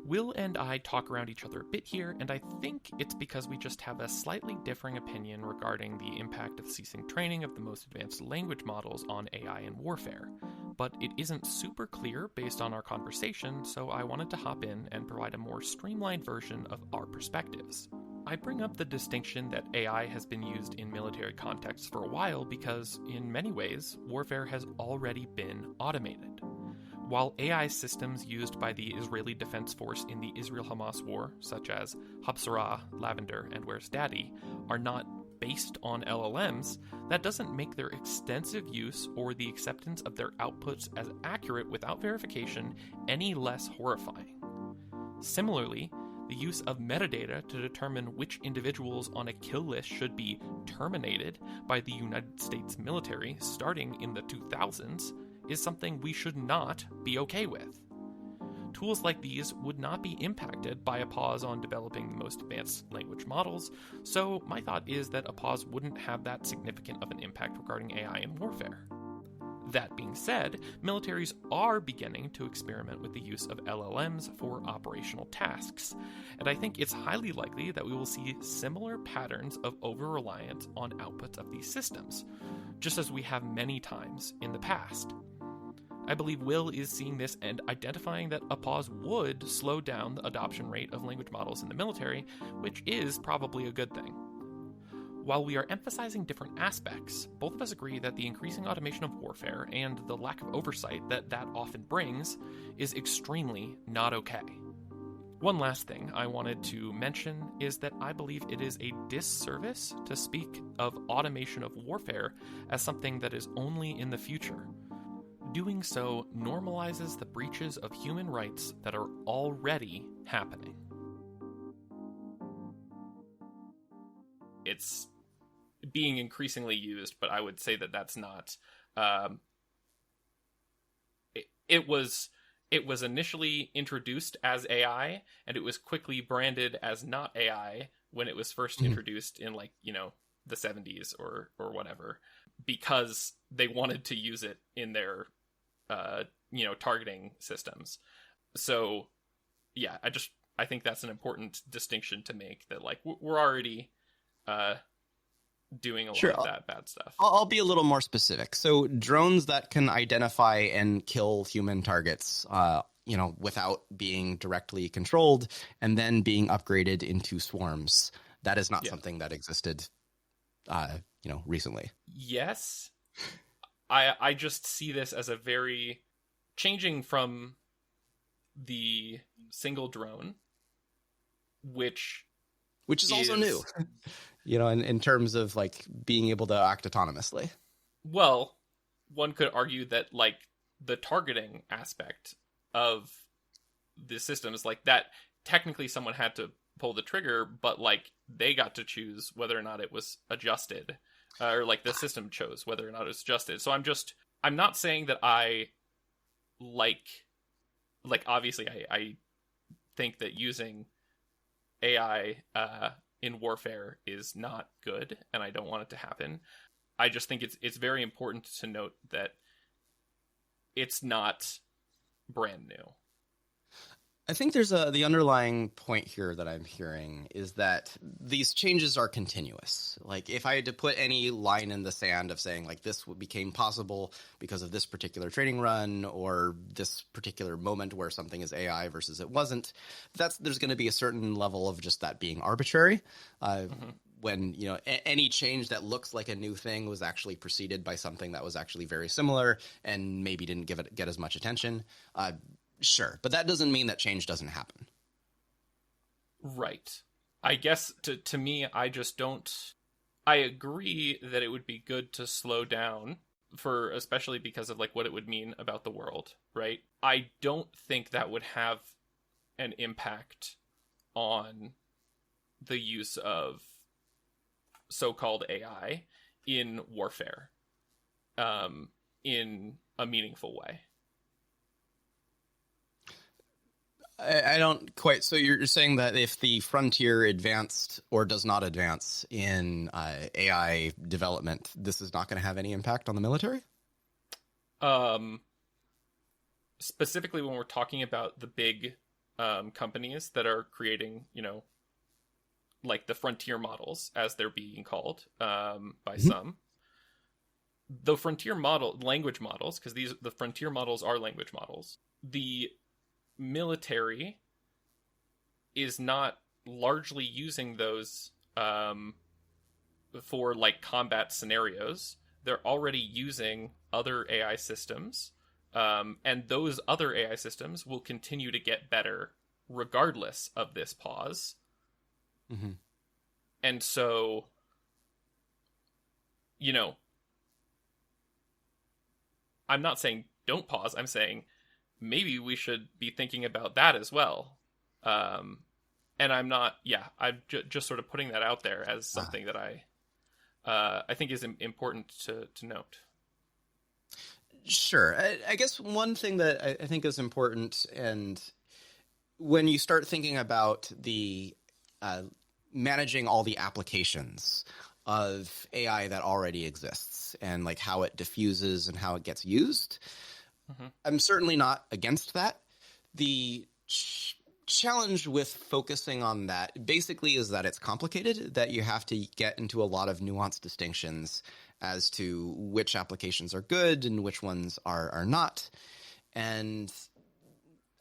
Will and I talk around each other a bit here, and I think it's because we just have a slightly differing opinion regarding the impact of ceasing training of the most advanced language models on AI in warfare. But it isn't super clear based on our conversation, so I wanted to hop in and provide a more streamlined version of our perspectives. I bring up the distinction that AI has been used in military contexts for a while because, in many ways, warfare has already been automated. While AI systems used by the Israeli Defense Force in the Israel-Hamas war, such as Hapsara, Lavender, and Where's Daddy, are not based on LLMs, that doesn't make their extensive use or the acceptance of their outputs as accurate without verification any less horrifying. Similarly, the use of metadata to determine which individuals on a kill list should be terminated by the United States military starting in the 2000s is something we should not be okay with. Tools like these would not be impacted by a pause on developing the most advanced language models, so my thought is that a pause wouldn't have that significant of an impact regarding AI in warfare. That being said, militaries are beginning to experiment with the use of LLMs for operational tasks, and I think it's highly likely that we will see similar patterns of over-reliance on outputs of these systems, just as we have many times in the past. I believe Will is seeing this and identifying that a pause would slow down the adoption rate of language models in the military, which is probably a good thing. While we are emphasizing different aspects, both of us agree that the increasing automation of warfare and the lack of oversight that often brings is extremely not okay. One last thing I wanted to mention is that I believe it is a disservice to speak of automation of warfare as something that is only in the future. Doing so normalizes the breaches of human rights that are already happening. It's being increasingly used, but I would say that that's not... It was it was initially introduced as AI, and it was quickly branded as not AI when it was first introduced in like, the 70s or whatever, because they wanted to use it in their targeting systems. So yeah, I think that's an important distinction to make, that like we're already doing a lot of that bad stuff. I'll be a little more specific. So drones that can identify and kill human targets, without being directly controlled and then being upgraded into swarms. That is not something that existed, recently. Yes. I just see this as a very changing from the single drone, which is also new, in terms of like being able to act autonomously. Well, one could argue that like the targeting aspect of the system is like that. Technically, someone had to pull the trigger, but like they got to choose whether or not it was adjusted, or like the system chose whether or not it was adjusted. So I'm not saying that I like obviously I think that using AI in warfare is not good, and I don't want it to happen. I just think it's very important to note that it's not brand new. I think there's the underlying point here that I'm hearing is that these changes are continuous. Like if I had to put any line in the sand of saying like this became possible because of this particular training run or this particular moment where something is AI versus it wasn't, there's going to be a certain level of just that being arbitrary. When any change that looks like a new thing was actually preceded by something that was actually very similar and maybe didn't get as much attention. Sure, but that doesn't mean that change doesn't happen. Right. I guess to me, I just don't. I agree that it would be good to slow down, especially because of like what it would mean about the world, right? I don't think that would have an impact on the use of so-called AI in warfare, in a meaningful way. I don't quite. So you're saying that if the frontier advanced or does not advance in AI development, this is not going to have any impact on the military? Specifically when we're talking about the big companies that are creating, like the frontier models, as they're being called by some. The frontier language models, because the frontier models are language models. The military is not largely using those for like combat scenarios. They're already using other AI systems, and those other AI systems will continue to get better regardless of this pause. And so, I'm not saying don't pause. I'm saying maybe we should be thinking about that as well. And I'm not, I'm just sort of putting that out there as something that I think is important to note. Sure. I guess one thing that I think is important, and when you start thinking about the managing all the applications of AI that already exists and like how it diffuses and how it gets used, I'm certainly not against that. The challenge with focusing on that basically is that it's complicated, that you have to get into a lot of nuanced distinctions as to which applications are good and which ones are not. And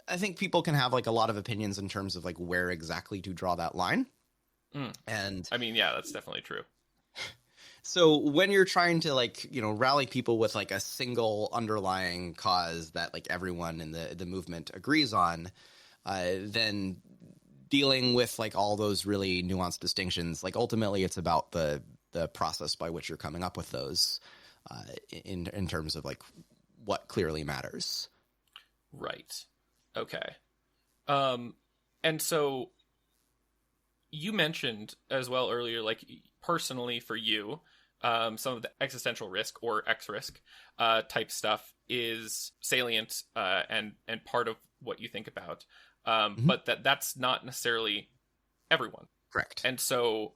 I think people can have like a lot of opinions in terms of like where exactly to draw that line. And I mean, that's definitely true. So when you're trying to like, rally people with like a single underlying cause that like everyone in the movement agrees on, then dealing with like all those really nuanced distinctions, like ultimately it's about the process by which you're coming up with those in terms of like what clearly matters. Right. Okay. And so you mentioned as well earlier, like personally for you, some of the existential risk or X risk type stuff is salient and part of what you think about, but that's not necessarily everyone. Correct. And so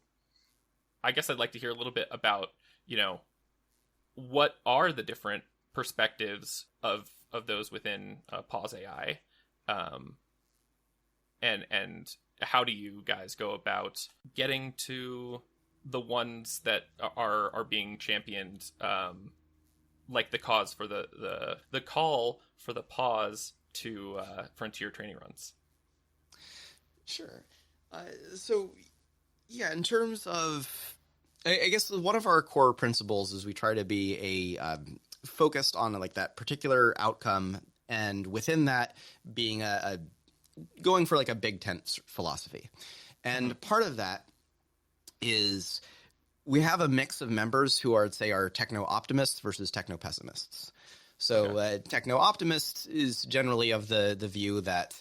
I guess I'd like to hear a little bit about, what are the different perspectives of those within PauseAI, and how do you guys go about getting to the ones that are being championed, like the cause for the call for the pause to frontier training runs? Sure. So, yeah, in terms of, I guess one of our core principles is we try to be focused on like that particular outcome, and within that being a going for like a big tent philosophy. And part of that is we have a mix of members who are techno-optimists versus techno-pessimists. So techno-optimist is generally of the view that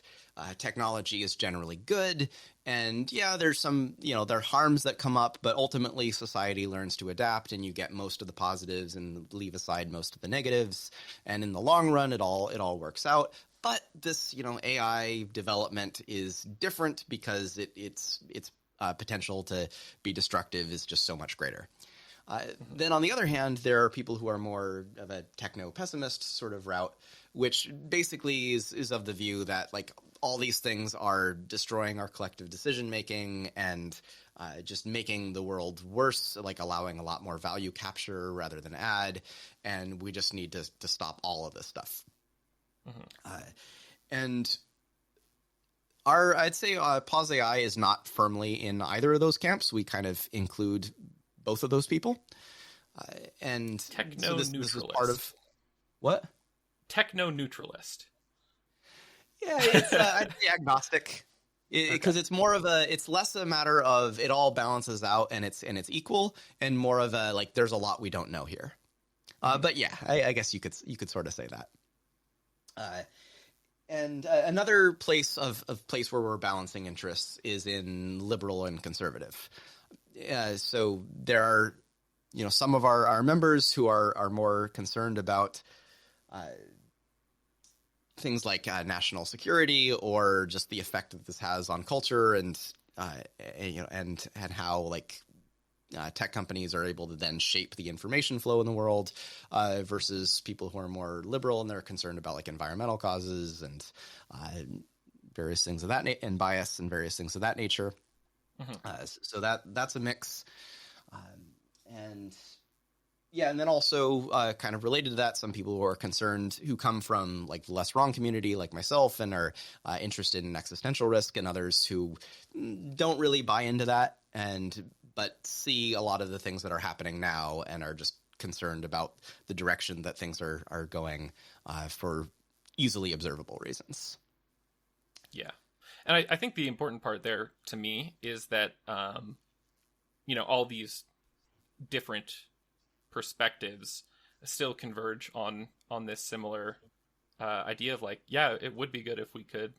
technology is generally good, and there's some, there are harms that come up, but ultimately society learns to adapt, and you get most of the positives and leave aside most of the negatives, and in the long run it all works out. But this, AI development is different because its potential to be destructive is just so much greater. Then on the other hand, there are people who are more of a techno-pessimist sort of route, which basically is of the view that like all these things are destroying our collective decision-making and just making the world worse, like allowing a lot more value capture rather than add, and we just need to stop all of this stuff. And I'd say PauseAI is not firmly in either of those camps. We kind of include both of those people. And so this is part of what? Techno-neutralist. Yeah, it's I'd say agnostic, because it's more of it's less a matter of it all balances out and it's equal, and more of a like there's a lot we don't know here. But yeah, I guess you could sort of say that. And another place where we're balancing interests is in liberal and conservative. So there are, some of our members who are more concerned about things like national security or just the effect that this has on culture and how like tech companies are able to then shape the information flow in the world, versus people who are more liberal and they're concerned about like environmental causes and various things of that and bias and various things of that nature. So that's a mix. And then also kind of related to that, some people who are concerned who come from like the less wrong community like myself and are interested in existential risk, and others who don't really buy into that but see a lot of the things that are happening now and are just concerned about the direction that things are going for easily observable reasons. Yeah. And I think the important part there to me is that, all these different perspectives still converge on this similar idea of like, it would be good if we could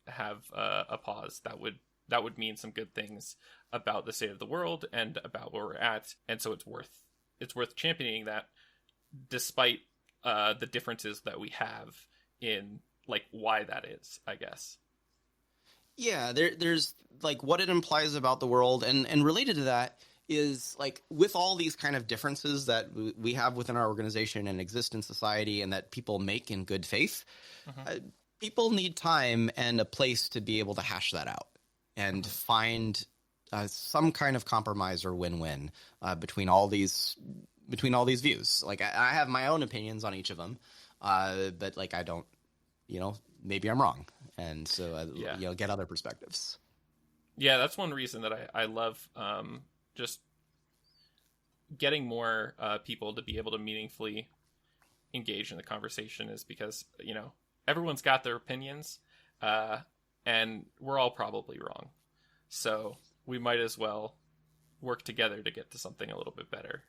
have a pause that would mean some good things about the state of the world and about where we're at. And so it's worth championing that, despite the differences that we have in like why that is, I guess. Yeah, there's like what it implies about the world, and related to that is like with all these kind of differences that we have within our organization and exist in society and that people make in good faith, people need time and a place to be able to hash that out and find some kind of compromise or win-win between all these views. Like I have my own opinions on each of them, but like I don't, maybe I'm wrong, and so get other perspectives. Yeah, that's one reason that I love just getting more people to be able to meaningfully engage in the conversation, is because everyone's got their opinions, and we're all probably wrong, so we might as well work together to get to something a little bit better.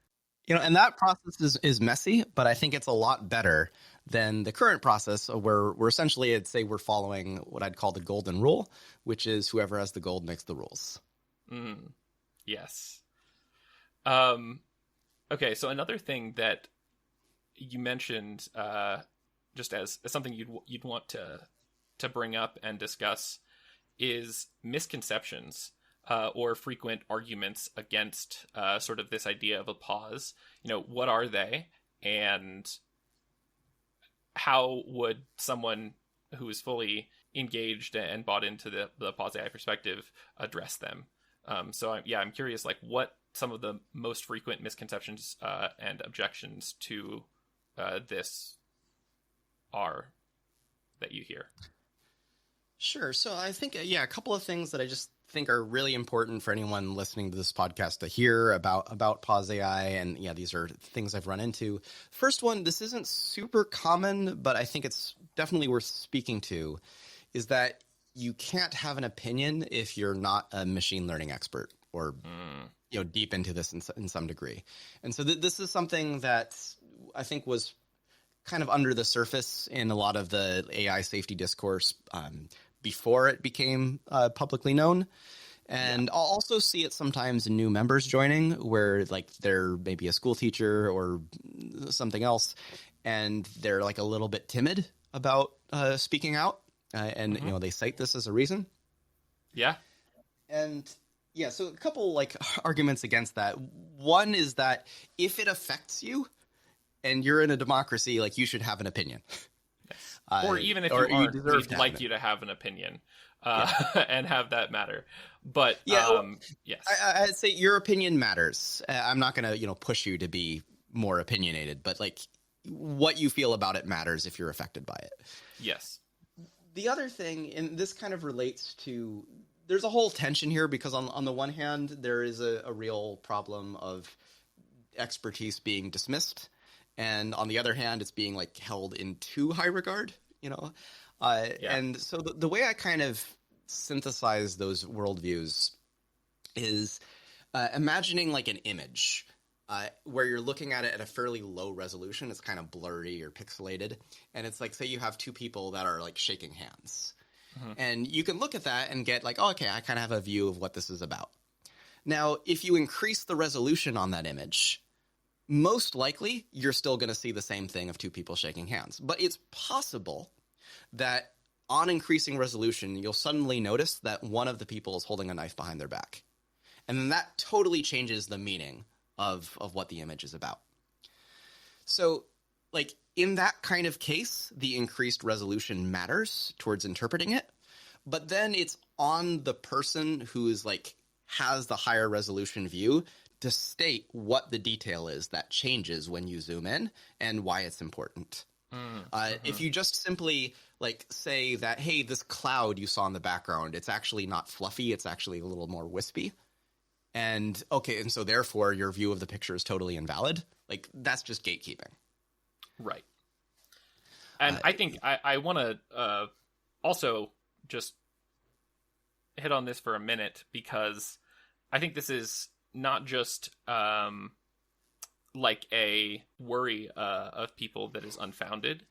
And that process is messy, but I think it's a lot better than the current process where we're essentially, I'd say we're following what I'd call the golden rule, which is whoever has the gold makes the rules. Yes. Okay, so another thing that you mentioned, just as something you'd want to bring up and discuss, is misconceptions, or frequent arguments against sort of this idea of a pause. What are they, and how would someone who is fully engaged and bought into the PauseAI perspective address them? I'm curious, like, what some of the most frequent misconceptions and objections to this are that you hear. Sure. So I think, a couple of things that I just think are really important for anyone listening to this podcast to hear about PauseAI. And these are things I've run into. First one, this isn't super common, but I think it's definitely worth speaking to, is that you can't have an opinion if you're not a machine learning expert or deep into this in some degree. And so this is something that I think was kind of under the surface in a lot of the AI safety discourse before it became publicly known. And I'll also see it sometimes in new members joining where like they're maybe a school teacher or something else, and they're like a little bit timid about speaking out. And they cite this as a reason. Yeah. And so a couple like arguments against that. One is that if it affects you and you're in a democracy, like you should have an opinion. Yes. Or even if you aren't, we'd like you to have an opinion and have that matter. But yes, I'd say your opinion matters. I'm not going to push you to be more opinionated, but like what you feel about it matters if you're affected by it. Yes. The other thing, and this kind of relates to, there's a whole tension here because on the one hand, there is a real problem of expertise being dismissed. And on the other hand, it's being like held in too high regard, And so the way I kind of synthesize those worldviews is imagining like an image where you're looking at it at a fairly low resolution. It's kind of blurry or pixelated. And it's like, say you have two people that are like shaking hands. Mm-hmm. And you can look at that and get like, oh, okay, I kind of have a view of what this is about. Now, if you increase the resolution on that image, most likely you're still going to see the same thing of two people shaking hands. But it's possible that on increasing resolution, you'll suddenly notice that one of the people is holding a knife behind their back. And then that totally changes the meaning of what the image is about. So, like, in that kind of case, the increased resolution matters towards interpreting it. But then it's on the person who is, like, has the higher resolution view to state what the detail is that changes when you zoom in and why it's important. If you just simply like say that, hey, this cloud you saw in the background, it's actually not fluffy, it's actually a little more wispy. And so therefore your view of the picture is totally invalid. Like that's just gatekeeping. Right. And I think I want to also just hit on this for a minute because I think this is not just like a worry of people that is unfounded.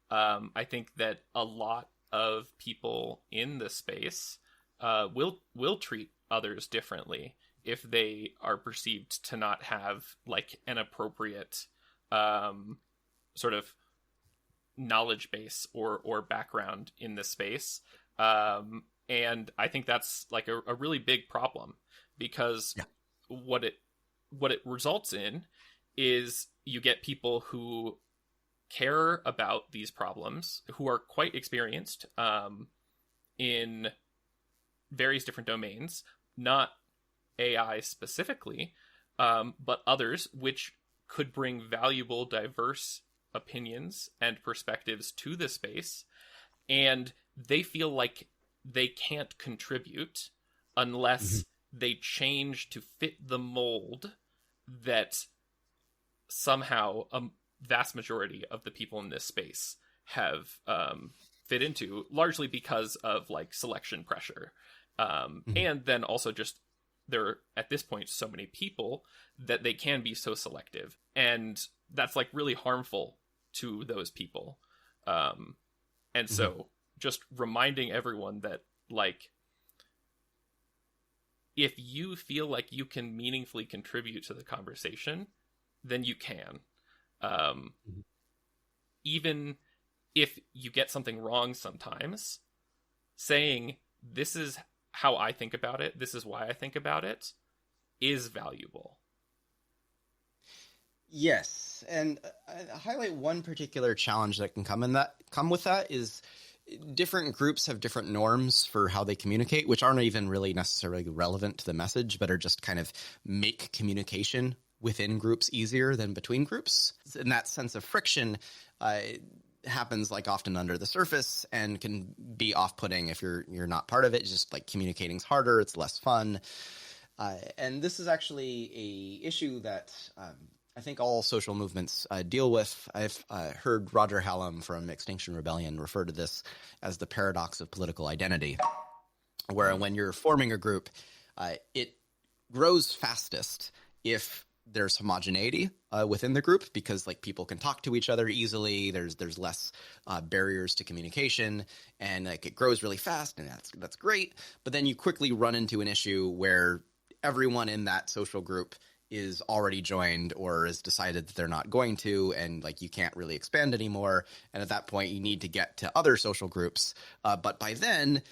I think that a lot of people in the space will treat others differently if they are perceived to not have like an appropriate sort of knowledge base or background in the space. And I think that's like a really big problem because what it results in is you get people who care about these problems, who are quite experienced in various different domains, not AI specifically, but others, which could bring valuable, diverse opinions and perspectives to the space. And they feel like they can't contribute unless they change to fit the mold that somehow a vast majority of the people in this space have fit into, largely because of like selection pressure. And then also just there are at this point so many people that they can be so selective, and that's like really harmful to those people. And so just reminding everyone that like if you feel like you can meaningfully contribute to the conversation, then you can. Even if you get something wrong sometimes, saying, this is how I think about it, this is why I think about it, is valuable. Yes, and I highlight one particular challenge that can come with that is different groups have different norms for how they communicate, which aren't even really necessarily relevant to the message, but are just kind of make communication within groups easier than between groups. And that sense of friction happens like often under the surface and can be off-putting if you're not part of it. Just like communicating's harder, it's less fun. And this is actually a issue that I think all social movements deal with. I've heard Roger Hallam from Extinction Rebellion refer to this as the paradox of political identity, where when you're forming a group, it grows fastest if there's homogeneity within the group, because like people can talk to each other easily. There's less barriers to communication, and like it grows really fast, and that's great. But then you quickly run into an issue where everyone in that social group is already joined or has decided that they're not going to, and like you can't really expand anymore. And at that point, you need to get to other social groups. But by then,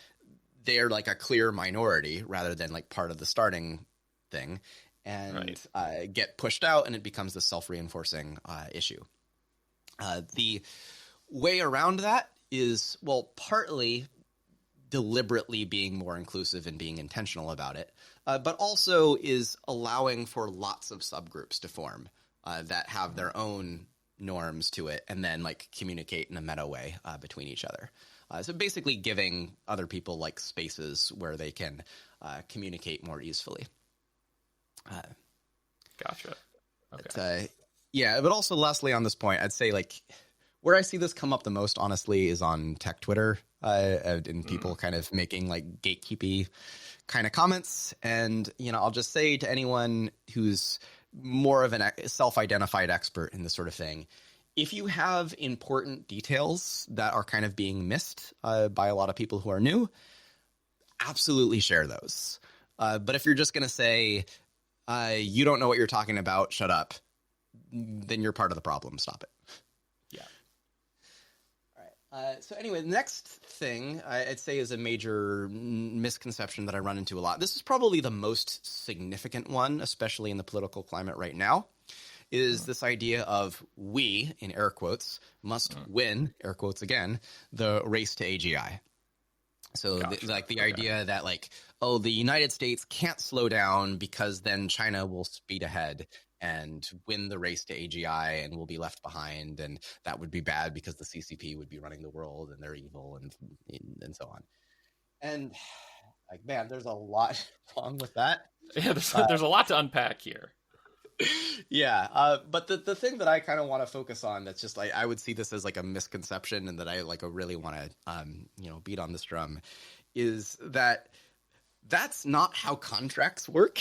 they're like a clear minority rather than like part of the starting thing, and get pushed out, and it becomes a self-reinforcing issue. The way around that is, well, partly deliberately being more inclusive and being intentional about it, but also is allowing for lots of subgroups to form that have their own norms to it, and then like communicate in a meta way between each other. So basically giving other people like spaces where they can communicate more easily. Gotcha. Okay. But but also lastly on this point, I'd say like where I see this come up the most, honestly, is on tech Twitter, and people kind of making like gatekeepy kind of comments. And, I'll just say to anyone who's more of a self-identified expert in this sort of thing, if you have important details that are kind of being missed by a lot of people who are new, absolutely share those. But if you're just going to say, you don't know what you're talking about, shut up, then you're part of the problem. Stop it. Yeah. All right. So anyway, the next thing I'd say is a major misconception that I run into a lot. This is probably the most significant one, especially in the political climate right now, is this idea of we, in air quotes, must win, air quotes again, the race to AGI. So the idea that like, oh, the United States can't slow down because then China will speed ahead and win the race to AGI and will be left behind, and that would be bad because the CCP would be running the world and they're evil and so on. And like, man, there's a lot wrong with that. Yeah, there's a lot to unpack here. Yeah, but the thing that I kind of want to focus on, that's just like I would see this as like a misconception, and that I like really want to beat on this drum, is that that's not how contracts work.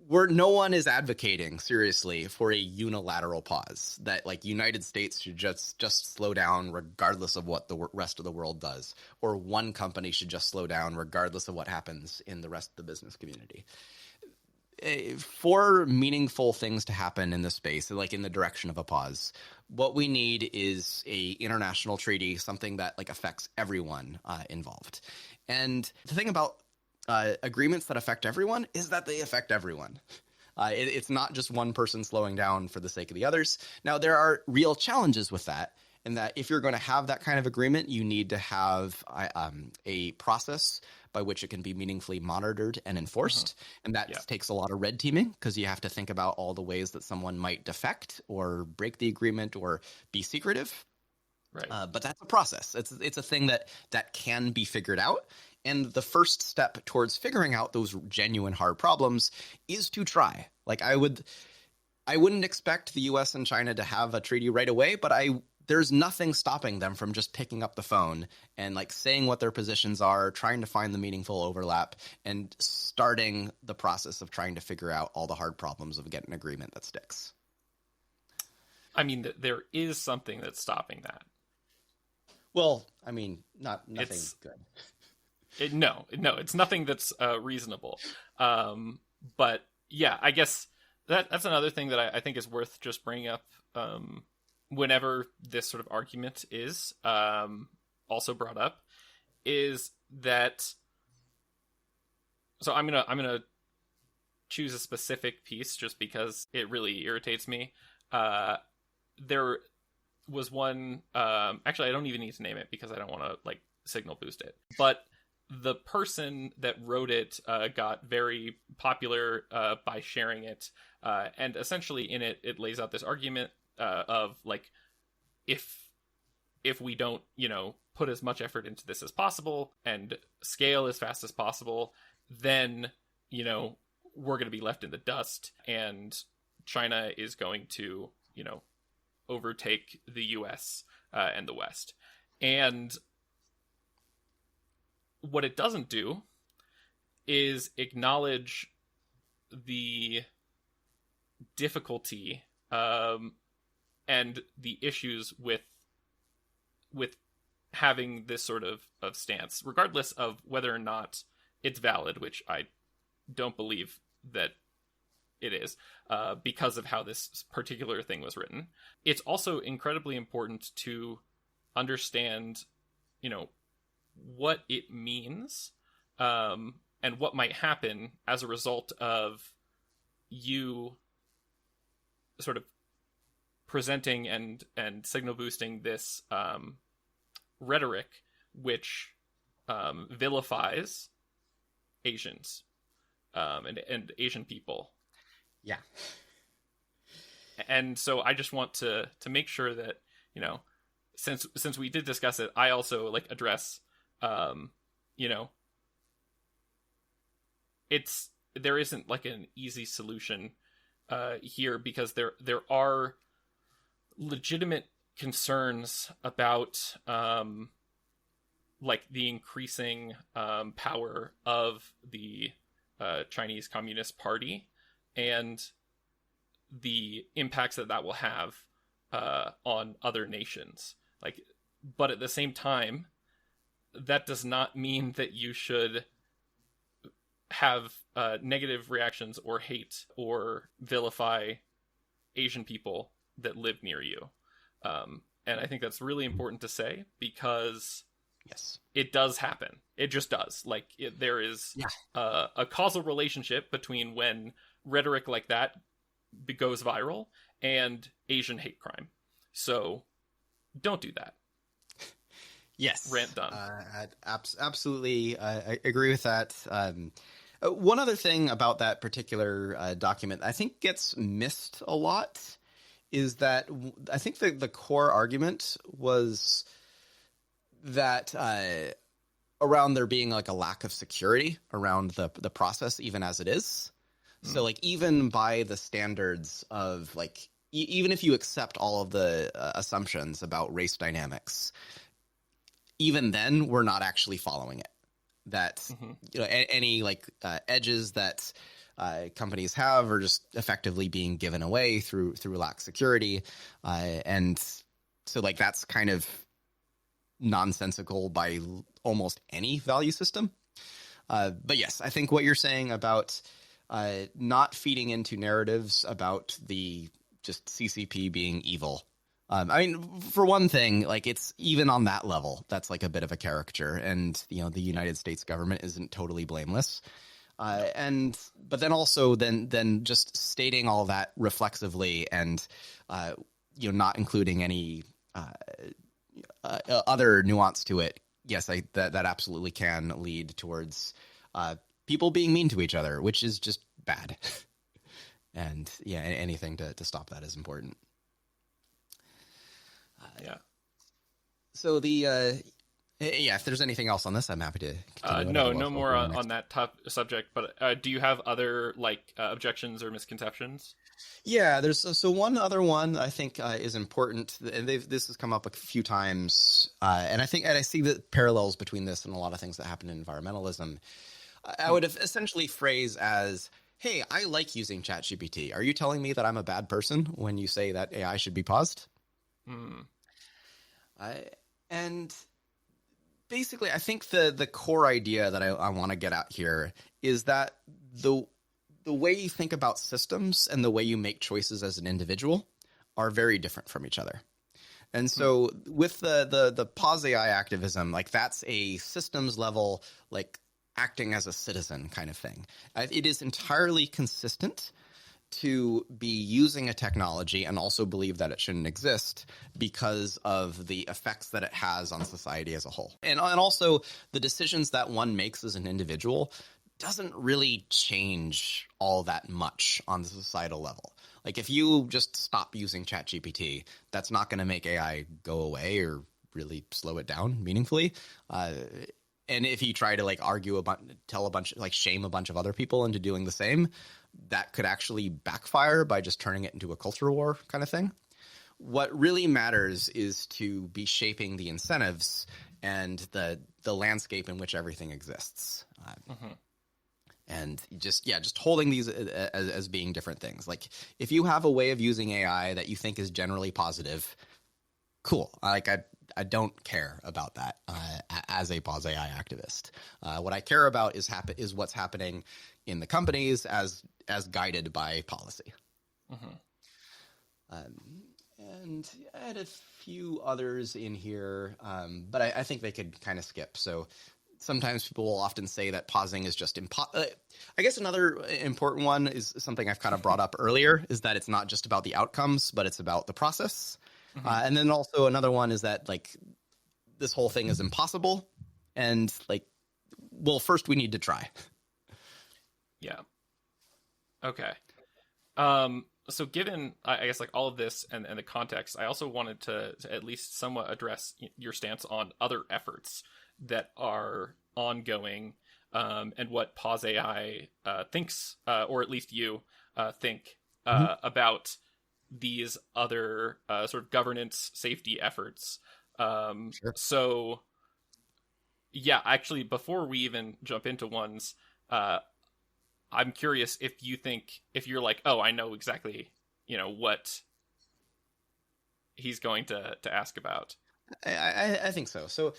No one is advocating seriously for a unilateral pause, that like United States should just slow down regardless of what the rest of the world does, or one company should just slow down regardless of what happens in the rest of the business community. For meaningful things to happen in this space, like in the direction of a pause, what we need is a international treaty, something that like affects everyone involved. And the thing about agreements that affect everyone is that they affect everyone. It's not just one person slowing down for the sake of the others. Now, there are real challenges with that, in that if you're going to have that kind of agreement, you need to have a process by which it can be meaningfully monitored and enforced. And that takes a lot of red teaming, because you have to think about all the ways that someone might defect or break the agreement or be secretive. Right. But that's a process. It's a thing that can be figured out. And the first step towards figuring out those genuine hard problems is to try. Like I wouldn't expect the US and China to have a treaty right away, but there's nothing stopping them from just picking up the phone and like saying what their positions are, trying to find the meaningful overlap, and starting the process of trying to figure out all the hard problems of getting an agreement that sticks. I mean, there is something that's stopping that. Well, I mean, nothing good. No, it's nothing that's reasonable. But yeah, I guess That's another thing that I think is worth just bringing up whenever this sort of argument is also brought up, is that. So I'm gonna choose a specific piece just because it really irritates me. There was one. Actually, I don't even need to name it because I don't want to like signal boost it. But the person that wrote it got very popular by sharing it, and essentially in it, it lays out this argument of like, if we don't, put as much effort into this as possible and scale as fast as possible, then we're going to be left in the dust, and China is going to overtake the US and the West. And what it doesn't do is acknowledge the difficulty and the issues with having this sort of stance, regardless of whether or not it's valid, which I don't believe that it is, because of how this particular thing was written. It's also incredibly important to understand, what it means, and what might happen as a result of you sort of presenting and signal boosting this rhetoric, which vilifies Asians and Asian people. Yeah. And so I just want to make sure that, since we did discuss it, I also like address, there isn't like an easy solution here, because there are legitimate concerns about like the increasing power of the Chinese Communist Party and the impacts that will have on other nations. Like, but at the same time, that does not mean that you should have negative reactions or hate or vilify Asian people that live near you. And I think that's really important to say, because yes, it does happen. It just does. Like, there is a causal relationship between when rhetoric like that goes viral and Asian hate crime. So don't do that. Yes. Rant done. Absolutely. I agree with that. One other thing about that particular document I think gets missed a lot is that I think the core argument was that around there being like a lack of security around the process, even as it is. So like, even by the standards of like, even if you accept all of the assumptions about race dynamics, even then we're not actually following it. That, any like edges that companies have are just effectively being given away through lack of security. And so like, that's kind of nonsensical by almost any value system. But yes, I think what you're saying about not feeding into narratives about the just CCP being evil. I mean, for one thing, like, it's even on that level, that's like a bit of a caricature, and the United States government isn't totally blameless. But then also then just stating all that reflexively and not including any other nuance to it. Yes, that absolutely can lead towards people being mean to each other, which is just bad. And yeah, anything to stop that is important. Yeah. So if there's anything else on this, I'm happy to continue. No more on that subject. But do you have other objections or misconceptions? Yeah, there's one other one I think is important, and this has come up a few times, and I see the parallels between this and a lot of things that happen in environmentalism. I would have essentially phrase as, "Hey, I like using ChatGPT. Are you telling me that I'm a bad person when you say that AI should be paused?" And basically, I think the core idea that I want to get at here is that the way you think about systems and the way you make choices as an individual are very different from each other. And so with the PauseAI activism, like that's a systems level, like acting as a citizen kind of thing. It is entirely consistent to be using a technology and also believe that it shouldn't exist because of the effects that it has on society as a whole. And also the decisions that one makes as an individual doesn't really change all that much on the societal level. Like if you just stop using ChatGPT, that's not going to make AI go away or really slow it down meaningfully. And if you try to like argue shame a bunch of other people into doing the same, that could actually backfire by just turning it into a culture war kind of thing. What really matters is to be shaping the incentives and the landscape in which everything exists. And just holding these as being different things. Like if you have a way of using AI that you think is generally positive, cool. Like I don't care about that as a PauseAI activist. What I care about is what's happening in the companies as guided by policy. And I had a few others in here, but I think they could kind of skip. So sometimes people will often say that pausing is just I guess another important one is something I've kind of brought up earlier, is that it's not just about the outcomes, but it's about the process. And then also another one is that like this whole thing is impossible. And like, well, first we need to try. Yeah. Okay. So given, I guess, like all of this and the context, I also wanted to at least somewhat address your stance on other efforts that are ongoing, and what PauseAI thinks, or at least you think about these other sort of governance safety efforts. Sure. So, yeah, actually, before we even jump into ones, I'm curious if you're like, oh, I know exactly, what he's going to ask about. I think so. So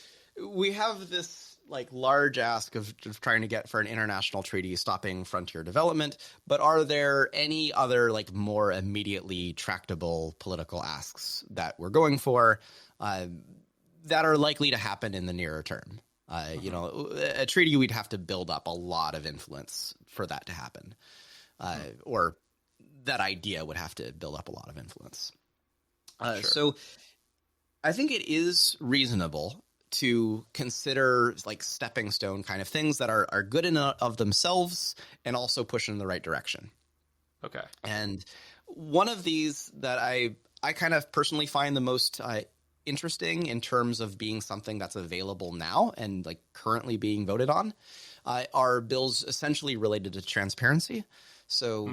we have this like large ask of trying to get for an international treaty stopping frontier development, but are there any other like more immediately tractable political asks that we're going for that are likely to happen in the nearer term? A treaty, we'd have to build up a lot of influence for that to happen, or that idea would have to build up a lot of influence. Sure. So I think it is reasonable to consider like stepping stone kind of things that are good in of themselves and also push in the right direction. Okay. And one of these that I kind of personally find the most interesting in terms of being something that's available now and like currently being voted on are bills essentially related to transparency. So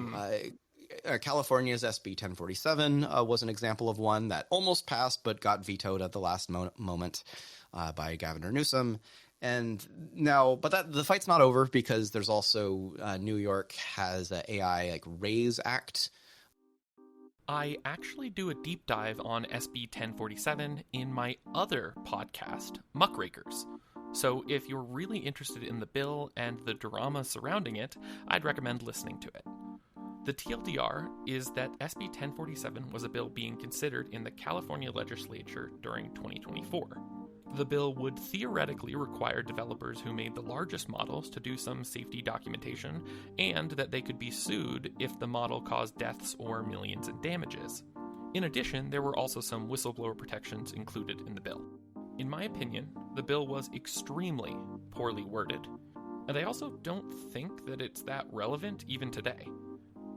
California's SB 1047 was an example of one that almost passed but got vetoed at the last moment by Governor Newsom. And now, but the fight's not over because there's also New York has a AI like RAISE Act. I actually do a deep dive on SB 1047 in my other podcast, Muckrakers. So if you're really interested in the bill and the drama surrounding it, I'd recommend listening to it. The TLDR is that SB 1047 was a bill being considered in the California legislature during 2024. The bill would theoretically require developers who made the largest models to do some safety documentation, and that they could be sued if the model caused deaths or millions in damages. In addition, there were also some whistleblower protections included in the bill. In my opinion, the bill was extremely poorly worded, and I also don't think that it's that relevant even today.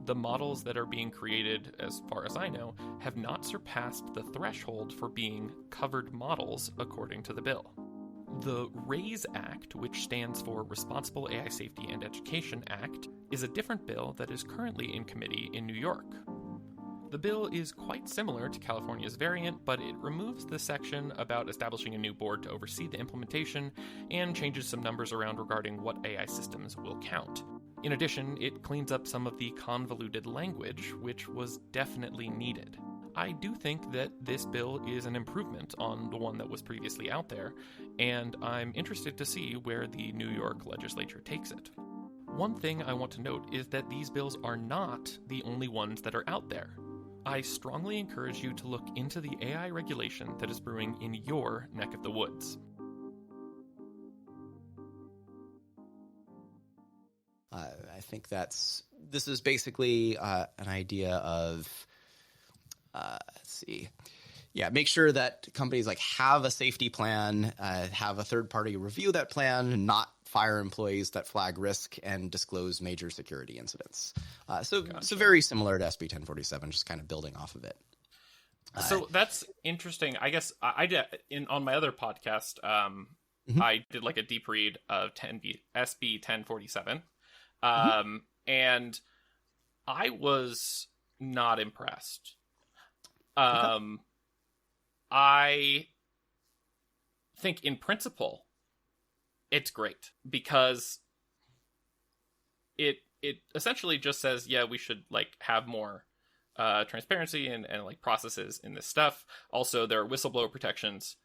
The models that are being created, as far as I know, have not surpassed the threshold for being covered models according to the bill. The RAISE Act, which stands for Responsible AI Safety and Education Act, is a different bill that is currently in committee in New York. The bill is quite similar to California's variant, but it removes the section about establishing a new board to oversee the implementation and changes some numbers around regarding what AI systems will count. In addition, it cleans up some of the convoluted language, which was definitely needed. I do think that this bill is an improvement on the one that was previously out there, and I'm interested to see where the New York legislature takes it. One thing I want to note is that these bills are not the only ones that are out there. I strongly encourage you to look into the AI regulation that is brewing in your neck of the woods. I think this is basically an idea of, make sure that companies like have a safety plan, have a third party review that plan, not fire employees that flag risk and disclose major security incidents. So very similar to SB 1047, just kind of building off of it. So that's interesting. I guess I did on my other podcast. I did like a deep read of SB 1047. And I was not impressed. I think in principle, it's great because it essentially just says, yeah, we should like have more transparency and like processes in this stuff. Also, there are whistleblower protections,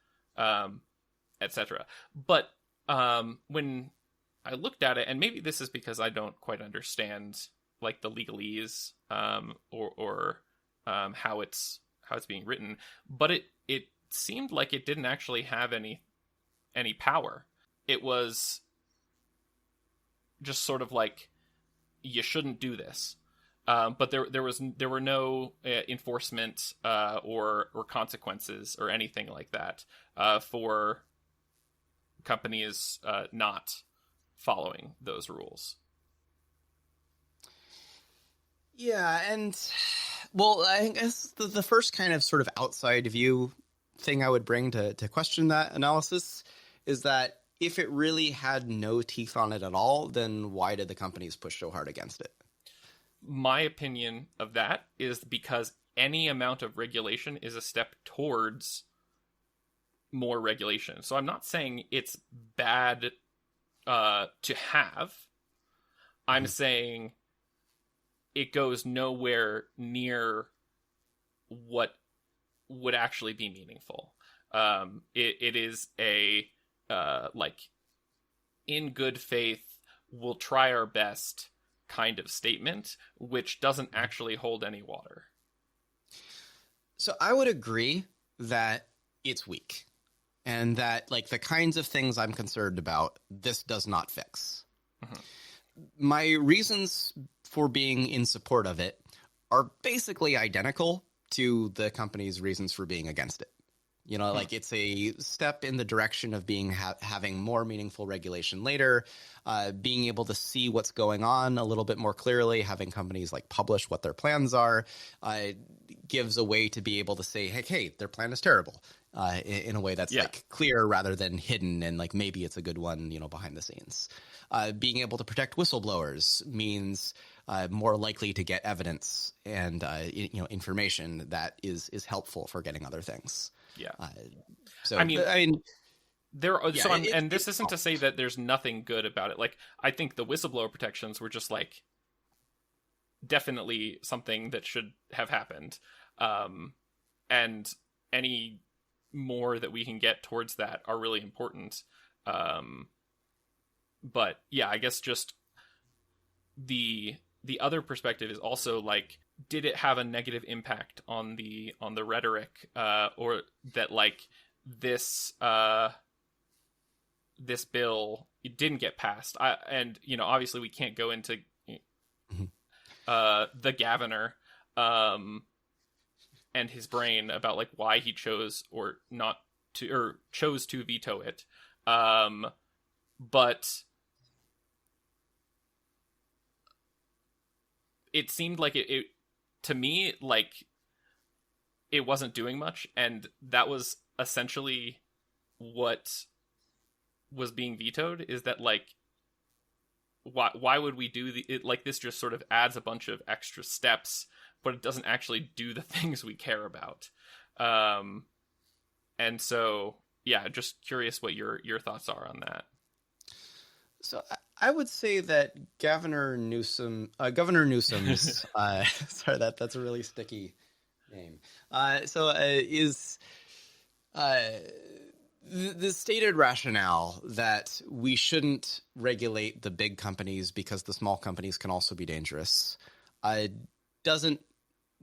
etc. But when I looked at it, and maybe this is because I don't quite understand like the legalese or how it's being written, but it seemed like it didn't actually have any power. It was just sort of like, you shouldn't do this, but there were no enforcement or consequences or anything like that for companies not following those rules. Yeah, and well, I guess the first kind of sort of outside view thing I would bring to question that analysis is that if it really had no teeth on it at all, then why did the companies push so hard against it? My opinion of that is because any amount of regulation is a step towards more regulation. So I'm not saying it's bad to have. I'm saying it goes nowhere near what would actually be meaningful. It is a like in good faith, we'll try our best kind of statement, which doesn't actually hold any water. So I would agree that it's weak and that like the kinds of things I'm concerned about, this does not fix. My reasons for being in support of it are basically identical to the company's reasons for being against it. You know, like it's a step in the direction of having more meaningful regulation later, being able to see what's going on a little bit more clearly, having companies like publish what their plans are, gives a way to be able to say, hey, their plan is terrible, in a way that's like clear rather than hidden and like maybe it's a good one, you know, behind the scenes. Being able to protect whistleblowers means more likely to get evidence and information that is helpful for getting other things. Yeah. So I mean, there are, yeah, this isn't to say that there's nothing good about it. Like, I think the whistleblower protections were just like definitely something that should have happened. And any more that we can get towards that are really important. But yeah, I guess just the other perspective is also like, did it have a negative impact on the rhetoric, or that like this bill, it didn't get passed? And you know, obviously we can't go into the governor and his brain about like why he chose to veto it. But it seemed like it to me, like it wasn't doing much, and that was essentially what was being vetoed. Is that like, why would we do it? Like, this just sort of adds a bunch of extra steps, but it doesn't actually do the things we care about. And so, yeah, just curious what your thoughts are on that. So I would say that Governor Newsom's sorry, that's a really sticky name. The stated rationale that we shouldn't regulate the big companies because the small companies can also be dangerous doesn't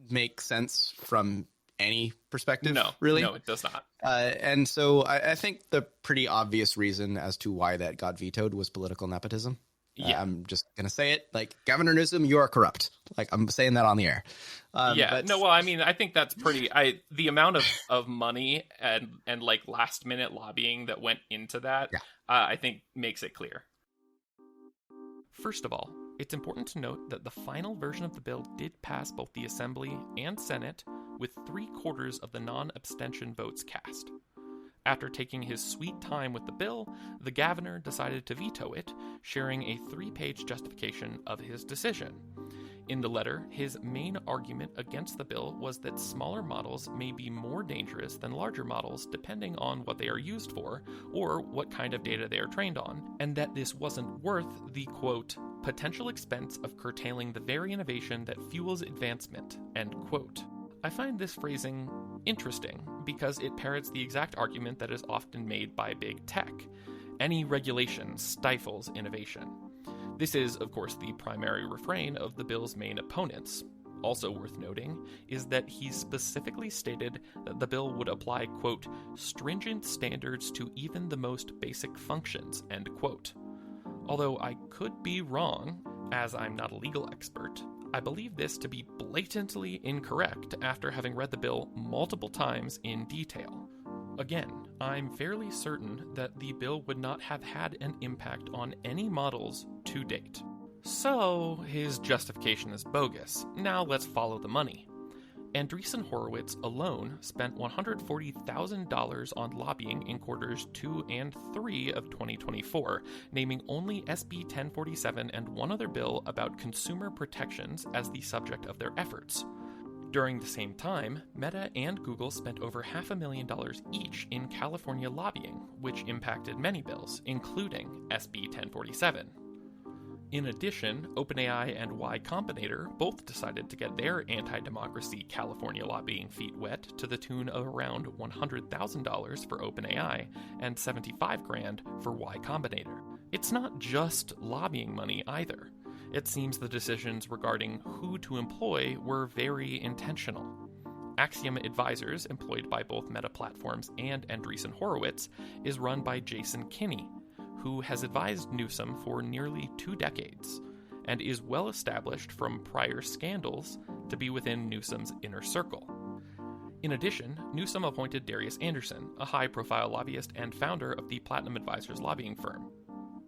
make sense from any perspective, really. No, it does not. And so I think the pretty obvious reason as to why that got vetoed was political nepotism. Yeah. I'm just going to say it. Like, Governor Newsom, you are corrupt. Like, I'm saying that on the air. I think that's pretty. The amount of money and like last minute lobbying that went into that, I think makes it clear. First of all, it's important to note that the final version of the bill did pass both the Assembly and Senate with 3/4 of the non-abstention votes cast. After taking his sweet time with the bill, the governor decided to veto it, sharing a 3-page justification of his decision. In the letter, his main argument against the bill was that smaller models may be more dangerous than larger models depending on what they are used for or what kind of data they are trained on, and that this wasn't worth the, quote, potential expense of curtailing the very innovation that fuels advancement, end quote. I find this phrasing interesting because it parrots the exact argument that is often made by big tech. Any regulation stifles innovation. This is, of course, the primary refrain of the bill's main opponents. Also worth noting is that he specifically stated that the bill would apply, quote, stringent standards to even the most basic functions, end quote. Although I could be wrong, as I'm not a legal expert, I believe this to be blatantly incorrect after having read the bill multiple times in detail. Again, I'm fairly certain that the bill would not have had an impact on any models to date. So, his justification is bogus. Now let's follow the money. Andreessen Horowitz alone spent $140,000 on lobbying in quarters 2 and 3 of 2024, naming only SB 1047 and one other bill about consumer protections as the subject of their efforts. During the same time, Meta and Google spent over $500,000 each in California lobbying, which impacted many bills, including SB 1047. In addition, OpenAI and Y Combinator both decided to get their anti-democracy California lobbying feet wet to the tune of around $100,000 for OpenAI and $75,000 for Y Combinator. It's not just lobbying money either. It seems the decisions regarding who to employ were very intentional. Axiom Advisors, employed by both Meta Platforms and Andreessen Horowitz, is run by Jason Kinney, who has advised Newsom for nearly 2 decades, and is well established from prior scandals to be within Newsom's inner circle. In addition, Newsom appointed Darius Anderson, a high-profile lobbyist and founder of the Platinum Advisors lobbying firm,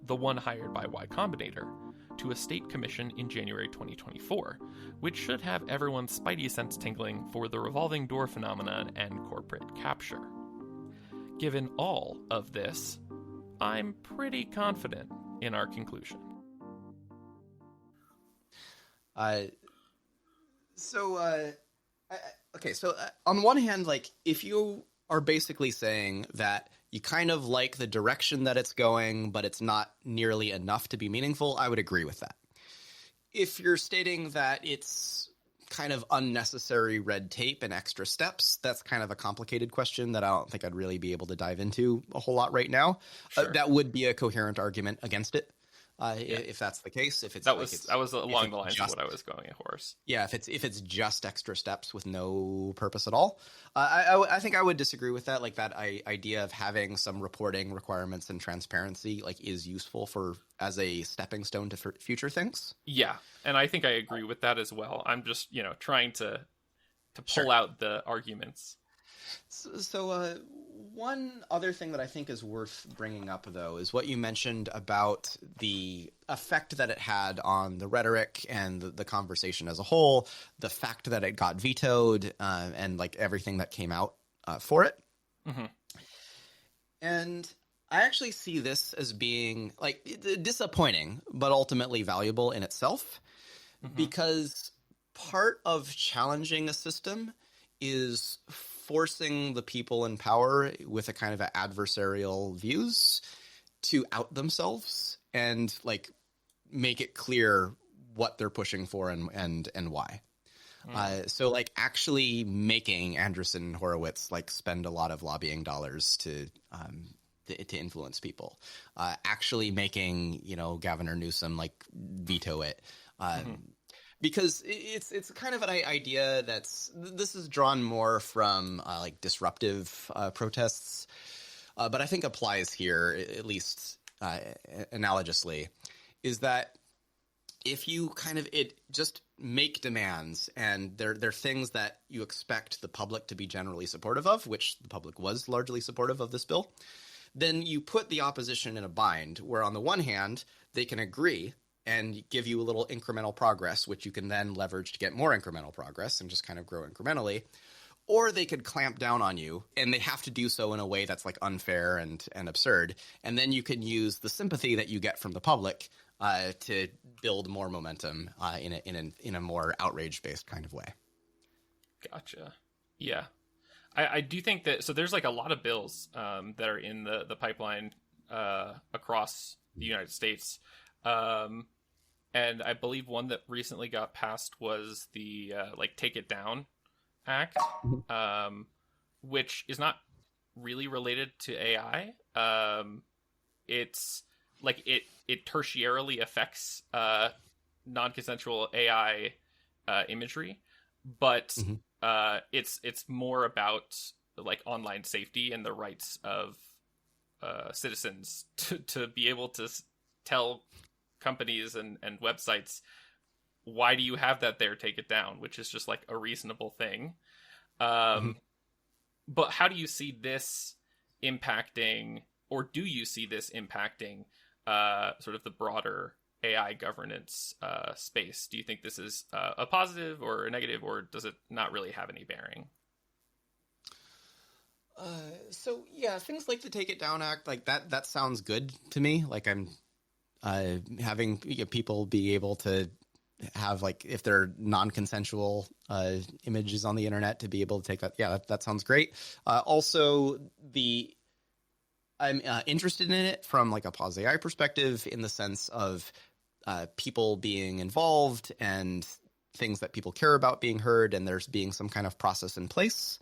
the one hired by Y Combinator, to a state commission in January 2024, which should have everyone's spidey sense tingling for the revolving door phenomenon and corporate capture. Given all of this, I'm pretty confident in our conclusion. So on one hand, like, if you are basically saying that you kind of like the direction that it's going, but it's not nearly enough to be meaningful, I would agree with that. If you're stating that it's kind of unnecessary red tape and extra steps, that's kind of a complicated question that I don't think I'd really be able to dive into a whole lot right now. Sure. That would be a coherent argument against it. If that's the case, if it's that was along the lines of what I was going at, Horace. Yeah, if it's just extra steps with no purpose at all, I think I would disagree with that. Like, that idea of having some reporting requirements and transparency is useful as a stepping stone to future things. Yeah, and I think I agree with that as well. I'm just trying to pull out the arguments. So one other thing that I think is worth bringing up, though, is what you mentioned about the effect that it had on the rhetoric and the conversation as a whole, the fact that it got vetoed, and like everything that came out for it. Mm-hmm. And I actually see this as being like disappointing, but ultimately valuable in itself, because part of challenging a system is forcing the people in power with a kind of adversarial views to out themselves and like make it clear what they're pushing for and why. So like actually making Andreessen Horowitz like spend a lot of lobbying dollars to influence people, actually making, you know, Governor Newsom like veto it. Because it's kind of an idea this is drawn more from like disruptive protests, but I think applies here, at least analogously, is that if you kind of just make demands and they're things that you expect the public to be generally supportive of, which the public was largely supportive of this bill, then you put the opposition in a bind where on the one hand, they can agree and give you a little incremental progress, which you can then leverage to get more incremental progress and just kind of grow incrementally. Or they could clamp down on you, and they have to do so in a way that's like unfair and absurd. And then you can use the sympathy that you get from the public to build more momentum in a more outrage-based kind of way. Gotcha. Yeah. I do think that, so there's like a lot of bills that are in the pipeline across the United States. And I believe one that recently got passed was the like Take It Down Act, which is not really related to AI. It's like it tertiarily affects non-consensual AI imagery, but it's more about like online safety and the rights of citizens to be able to tell companies and websites, why do you have that there, take it down, which is just like a reasonable thing. But how do you see this impacting, or do you see this impacting sort of the broader AI governance space? Do you think this is a positive or a negative, or does it not really have any bearing? So yeah, things like the Take It Down Act, like that sounds good to me. Like I'm having people be able to have, like, if they're non-consensual images on the internet, to be able to take that. Yeah, that sounds great. Also, I'm interested in it from like a PauseAI perspective, in the sense of people being involved and things that people care about being heard, and there's being some kind of process in place.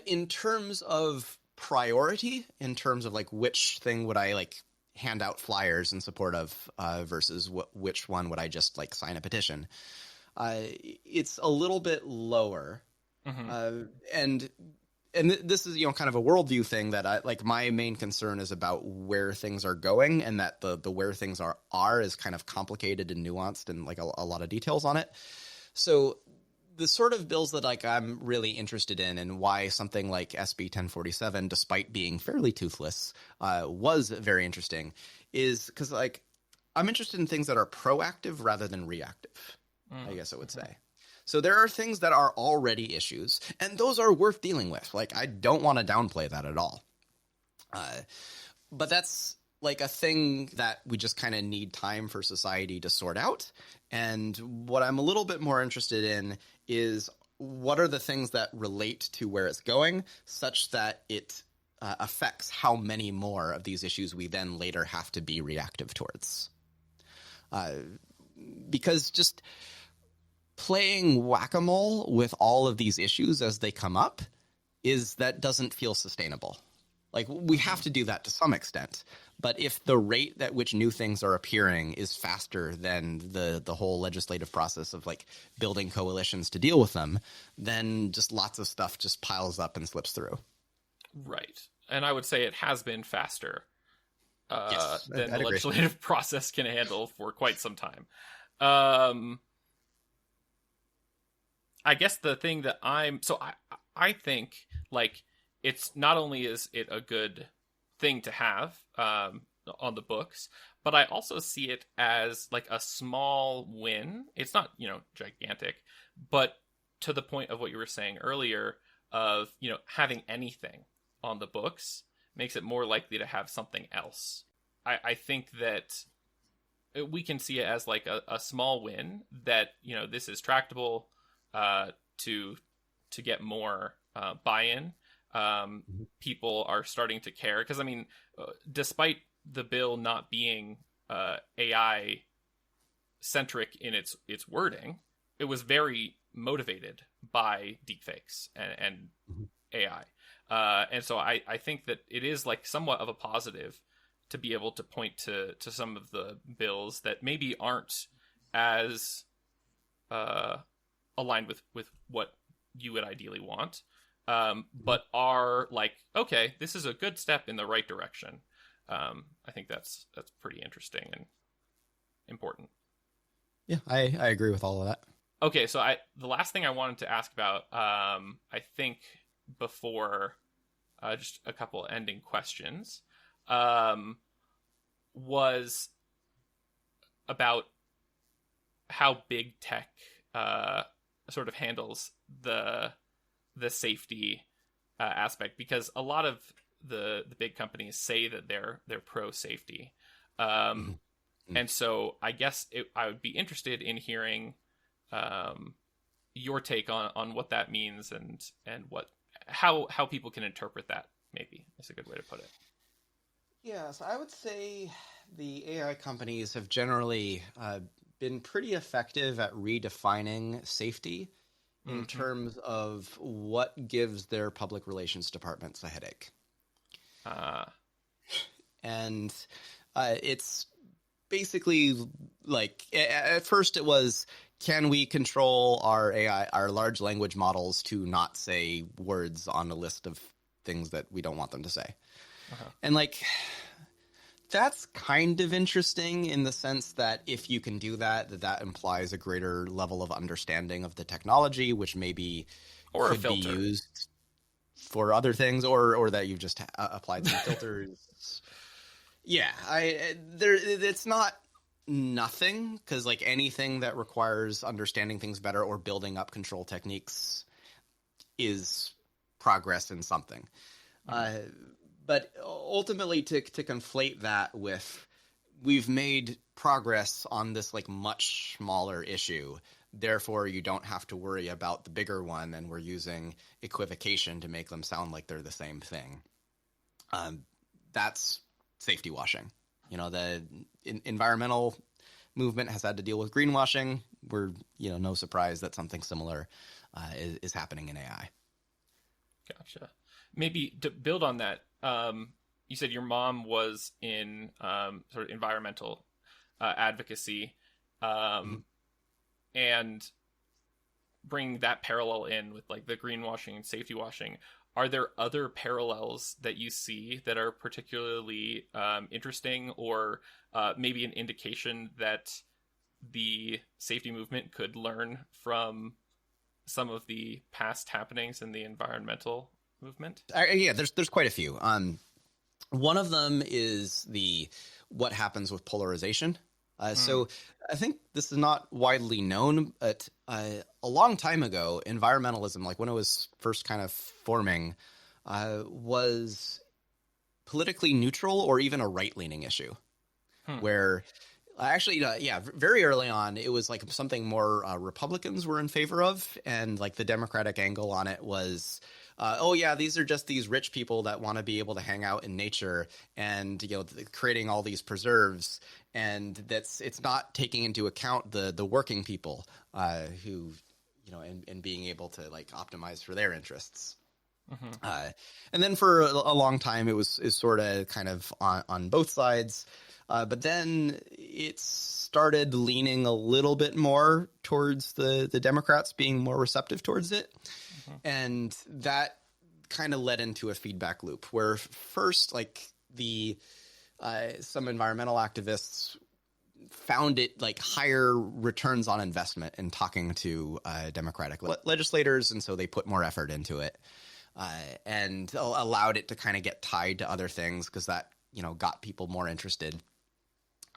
In terms of priority, in terms of like which thing would I like hand out flyers in support of versus which one would I just like sign a petition, it's a little bit lower. And this is, you know, kind of a worldview thing that I like. My main concern is about where things are going, and that the where things are is kind of complicated and nuanced, and like a lot of details on it. So the sort of bills that like I'm really interested in, and why something like SB 1047, despite being fairly toothless, was very interesting, is because like I'm interested in things that are proactive rather than reactive, I guess I would say. So there are things that are already issues, and those are worth dealing with. Like, I don't want to downplay that at all. But that's like a thing that we just kind of need time for society to sort out. And what I'm a little bit more interested in is what are the things that relate to where it's going, such that it affects how many more of these issues we then later have to be reactive towards. Because just playing whack-a-mole with all of these issues as they come up doesn't feel sustainable. Like, we have to do that to some extent. But if the rate at which new things are appearing is faster than the whole legislative process of like building coalitions to deal with them, then just lots of stuff just piles up and slips through. Right. And I would say it has been faster Yes, than the agree. legislative process can handle for quite some time. I guess the thing that I think, like, it's not only is it a good thing to have on the books, but I also see it as like a small win. It's not, gigantic, but to the point of what you were saying earlier of, having anything on the books makes it more likely to have something else. I think that we can see it as like a small win that, this is tractable to get more buy-in. People are starting to care, because despite the bill not being AI centric in its wording, it was very motivated by deepfakes and Mhm. AI. And so I think that it is like somewhat of a positive to be able to point to some of the bills that maybe aren't as aligned with what you would ideally want, but are like, okay, this is a good step in the right direction. I think that's pretty interesting and important. Yeah, I agree with all of that. Okay, so the last thing I wanted to ask about, I think before just a couple ending questions, was about how big tech sort of handles the safety aspect, because a lot of the big companies say that they're pro safety, and so I guess I would be interested in hearing your take on what that means and what how people can interpret that. Maybe is a good way to put it. Yes, I would say the AI companies have generally been pretty effective at redefining safety in terms of what gives their public relations departments a headache. And it's basically like, at first it was, can we control our AI, our large language models, to not say words on a list of things that we don't want them to say? And like, that's kind of interesting in the sense that if you can do that, that implies a greater level of understanding of the technology, which maybe or could be used for other things, or that you've just applied some filters. Yeah, it's not nothing, because like anything that requires understanding things better or building up control techniques is progress in something. But ultimately, to conflate that with, we've made progress on this like much smaller issue, therefore you don't have to worry about the bigger one, and we're using equivocation to make them sound like they're the same thing. That's safety washing. You know, the environmental movement has had to deal with greenwashing. We're, no surprise that something similar is happening in AI. Gotcha. Maybe to build on that, you said your mom was in sort of environmental advocacy, and bring that parallel in with like the greenwashing and safety washing. Are there other parallels that you see that are particularly interesting, or maybe an indication that the safety movement could learn from some of the past happenings in the environmental movement? Yeah, there's quite a few. One of them is what happens with polarization. So I think this is not widely known, but a long time ago, environmentalism, like when it was first kind of forming, was politically neutral or even a right-leaning issue, where actually, very early on, it was like something more Republicans were in favor of, and like the Democratic angle on it was, these are just these rich people that want to be able to hang out in nature and, creating all these preserves. And it's not taking into account the working people who, and being able to like optimize for their interests. And then for a long time, it was sort of kind of on both sides. But then it started leaning a little bit more towards the Democrats being more receptive towards it. And that kind of led into a feedback loop where first, like some environmental activists found it like higher returns on investment in talking to Democratic legislators. And so they put more effort into it and allowed it to kind of get tied to other things, because that, got people more interested.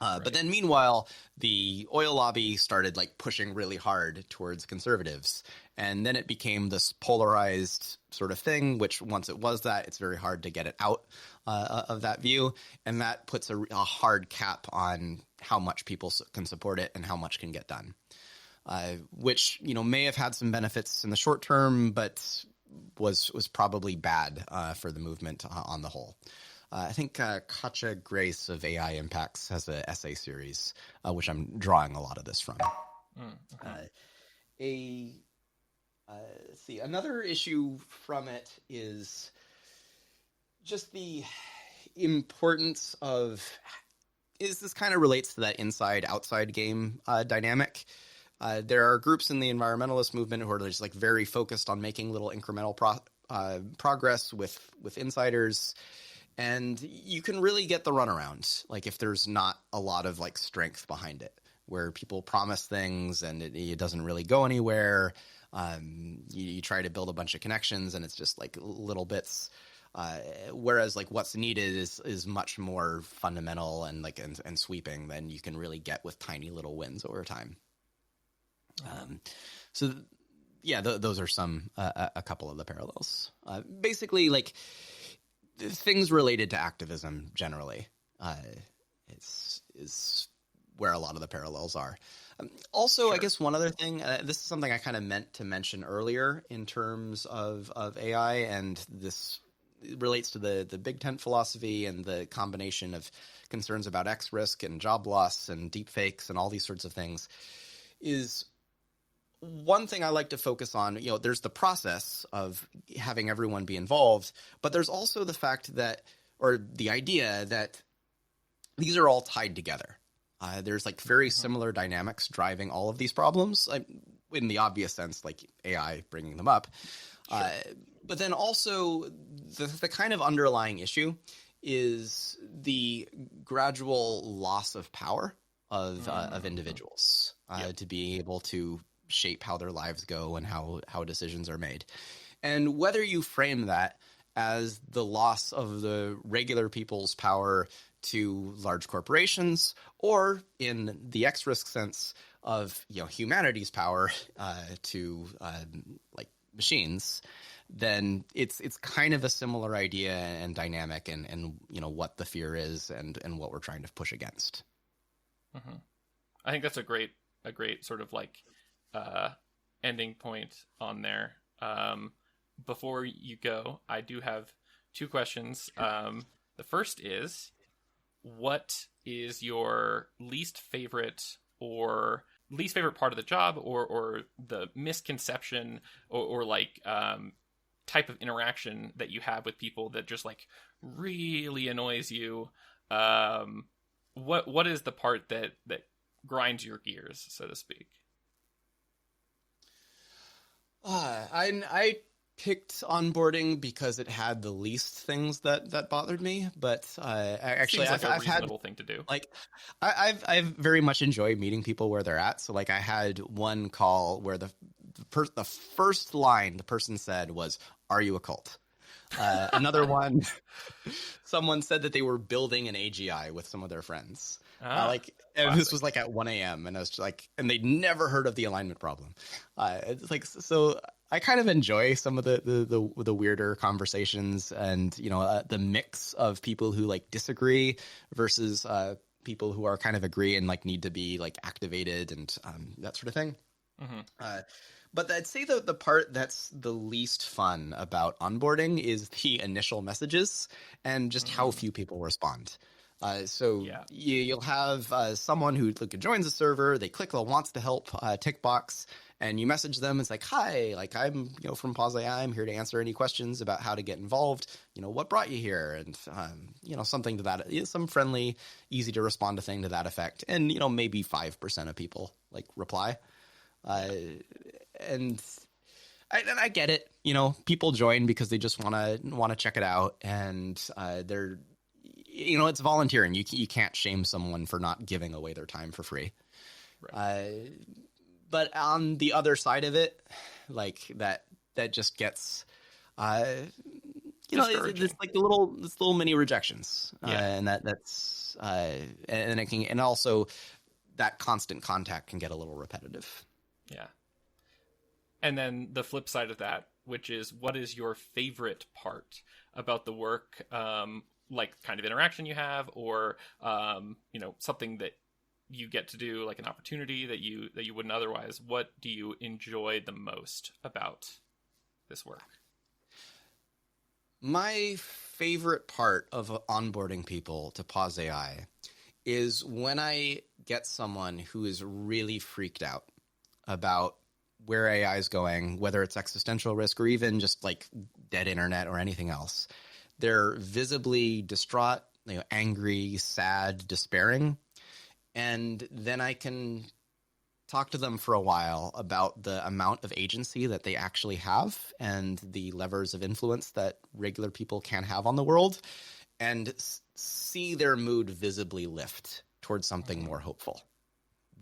Right. But then meanwhile, the oil lobby started like pushing really hard towards conservatives. And then it became this polarized sort of thing, which once it was that, it's very hard to get it out of that view. And that puts a hard cap on how much people can support it and how much can get done, which, may have had some benefits in the short term, but was probably bad for the movement on the whole. I think Katja Grace of AI Impacts has an essay series, which I'm drawing a lot of this from. Let's see. Another issue from it is just the importance of this kind of relates to that inside-outside game dynamic. There are groups in the environmentalist movement who are just like very focused on making little incremental progress with insiders, and you can really get the runaround, like if there's not a lot of like strength behind it, where people promise things and it doesn't really go anywhere. You try to build a bunch of connections and it's just like little bits. Whereas like what's needed is much more fundamental and like and sweeping than you can really get with tiny little wins over time. So yeah, those are a couple of the parallels. Basically, like things related to activism generally is where a lot of the parallels are. Also, sure. I guess one other thing, this is something I kind of meant to mention earlier in terms of AI, and this relates to the big tent philosophy and the combination of concerns about X risk and job loss and deep fakes and all these sorts of things, is one thing I like to focus on. You know, there's the process of having everyone be involved, but there's also the fact that, or the idea that these are all tied together. There's like very similar dynamics driving all of these problems, in the obvious sense, like AI bringing them up. Sure. But then also the kind of underlying issue is the gradual loss of power of individuals to be able to shape how their lives go and how decisions are made. And whether you frame that as the loss of the regular people's power to large corporations, or in the X-risk sense of, you know, humanity's power to like machines, then it's kind of a similar idea and dynamic, and you know what the fear is and what we're trying to push against. Mm-hmm. I think that's a great sort of like ending point on there. Before you go, I do have two questions. The first is, what is your least favorite part of the job, or the misconception or like type of interaction that you have with people that just like really annoys you? What is the part that grinds your gears, so to speak? I picked onboarding because it had the least things that bothered me, but actually seems like I've a reasonable had thing to do. Like I've very much enjoyed meeting people where they're at. So like I had one call where the first line the person said was, "Are you a cult?" Another one, someone said that they were building an AGI with some of their friends. This was like at 1 a.m. and I was just like, and they'd never heard of the alignment problem. It's like, so I kind of enjoy some of the weirder conversations, and you know, the mix of people who like disagree versus people who are kind of agree and like need to be like activated and that sort of thing. Mm-hmm. But I'd say the part that's the least fun about onboarding is the initial messages and just how few people respond. You'll have someone who joins the server, they click the wants to help tick box, and you message them. It's like, "Hi, like I'm from PauseAI. I'm here to answer any questions about how to get involved. You know, what brought you here?" And something to that, some friendly, easy to respond to thing to that effect. And maybe 5% of people like reply. And I get it. People join because they just want to check it out, and they're it's volunteering. You can't shame someone for not giving away their time for free. Right. But on the other side of it, like that just gets it's like the little mini rejections. And that's and it can, and also that constant contact can get a little repetitive. Yeah. And then the flip side of that, which is, what is your favorite part about the work, like kind of interaction you have, or something that you get to do, like an opportunity that you wouldn't otherwise? What do you enjoy the most about this work? My favorite part of onboarding people to PauseAI is when I get someone who is really freaked out about where AI is going, whether it's existential risk or even just like dead internet or anything else, they're visibly distraught, angry, sad, despairing. And then I can talk to them for a while about the amount of agency that they actually have and the levers of influence that regular people can have on the world, and see their mood visibly lift towards something more hopeful.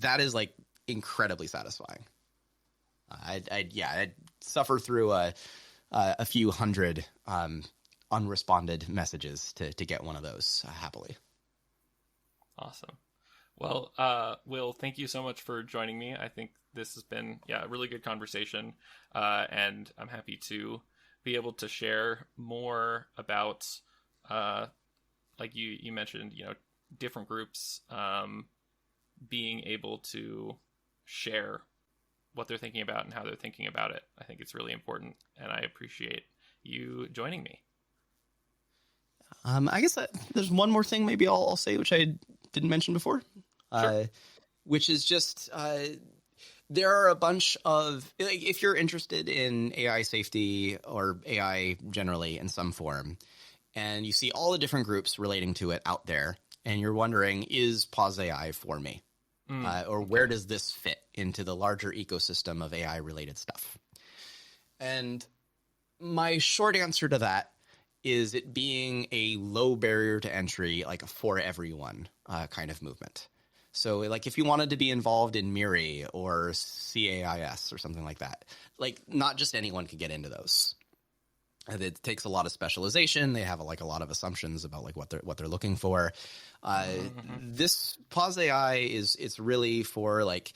That is like incredibly satisfying. I'd suffer through a few hundred unresponded messages to get one of those happily. Awesome. Well, Will, thank you so much for joining me. I think this has been, a really good conversation. And I'm happy to be able to share more about, like you mentioned, different groups being able to share what they're thinking about and how they're thinking about it. I think it's really important, and I appreciate you joining me. I guess there's one more thing maybe I'll say, which I didn't mention before, Sure. Which is just there are a bunch of, like, if you're interested in AI safety or AI generally in some form, and you see all the different groups relating to it out there, and you're wondering, is PauseAI for me? Or where does this fit into the larger ecosystem of AI-related stuff? And my short answer to that is it being a low barrier to entry, like a for everyone kind of movement. So like if you wanted to be involved in MIRI or CAIS or something like that, like not just anyone could get into those. And it takes a lot of specialization. They have like a lot of assumptions about like what they're looking for. This PauseAI it's really for like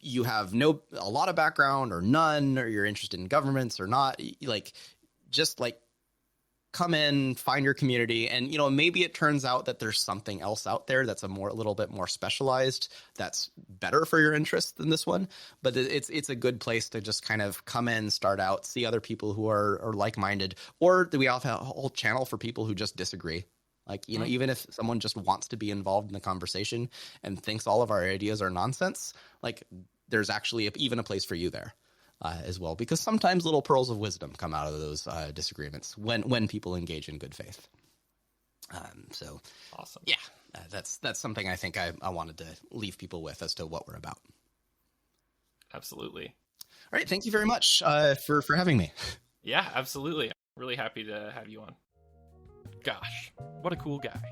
you have a lot of background or none, or you're interested in governments or not. Like just like come in, find your community, and maybe it turns out that there's something else out there that's a little bit more specialized that's better for your interests than this one. But it's a good place to just kind of come in, start out, see other people who are like-minded, or we have a whole channel for people who just disagree. Like, even if someone just wants to be involved in the conversation and thinks all of our ideas are nonsense, like there's actually even a place for you there. As well, because sometimes little pearls of wisdom come out of those disagreements when people engage in good faith. So awesome. Yeah, that's something I think I wanted to leave people with as to what we're about. Absolutely. All right. Thank you very much for having me. Yeah, absolutely. Really happy to have you on. Gosh, what a cool guy.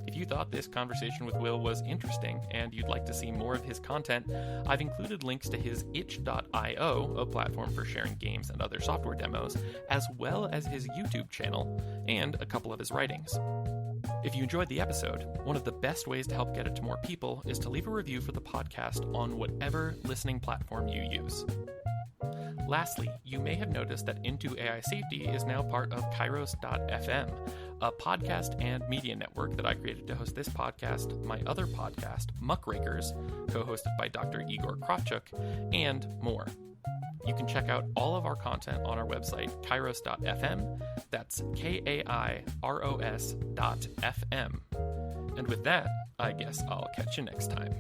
If you thought this conversation with Will was interesting and you'd like to see more of his content, I've included links to his itch.io, a platform for sharing games and other software demos, as well as his YouTube channel and a couple of his writings. If you enjoyed the episode, one of the best ways to help get it to more people is to leave a review for the podcast on whatever listening platform you use. Lastly, you may have noticed that Into AI Safety is now part of Kairos.fm, a podcast and media network that I created to host this podcast, my other podcast, Muckrakers, co-hosted by Dr. Igor Kravchuk, and more. You can check out all of our content on our website, Kairos.fm. That's Kairos.fm. And with that, I guess I'll catch you next time.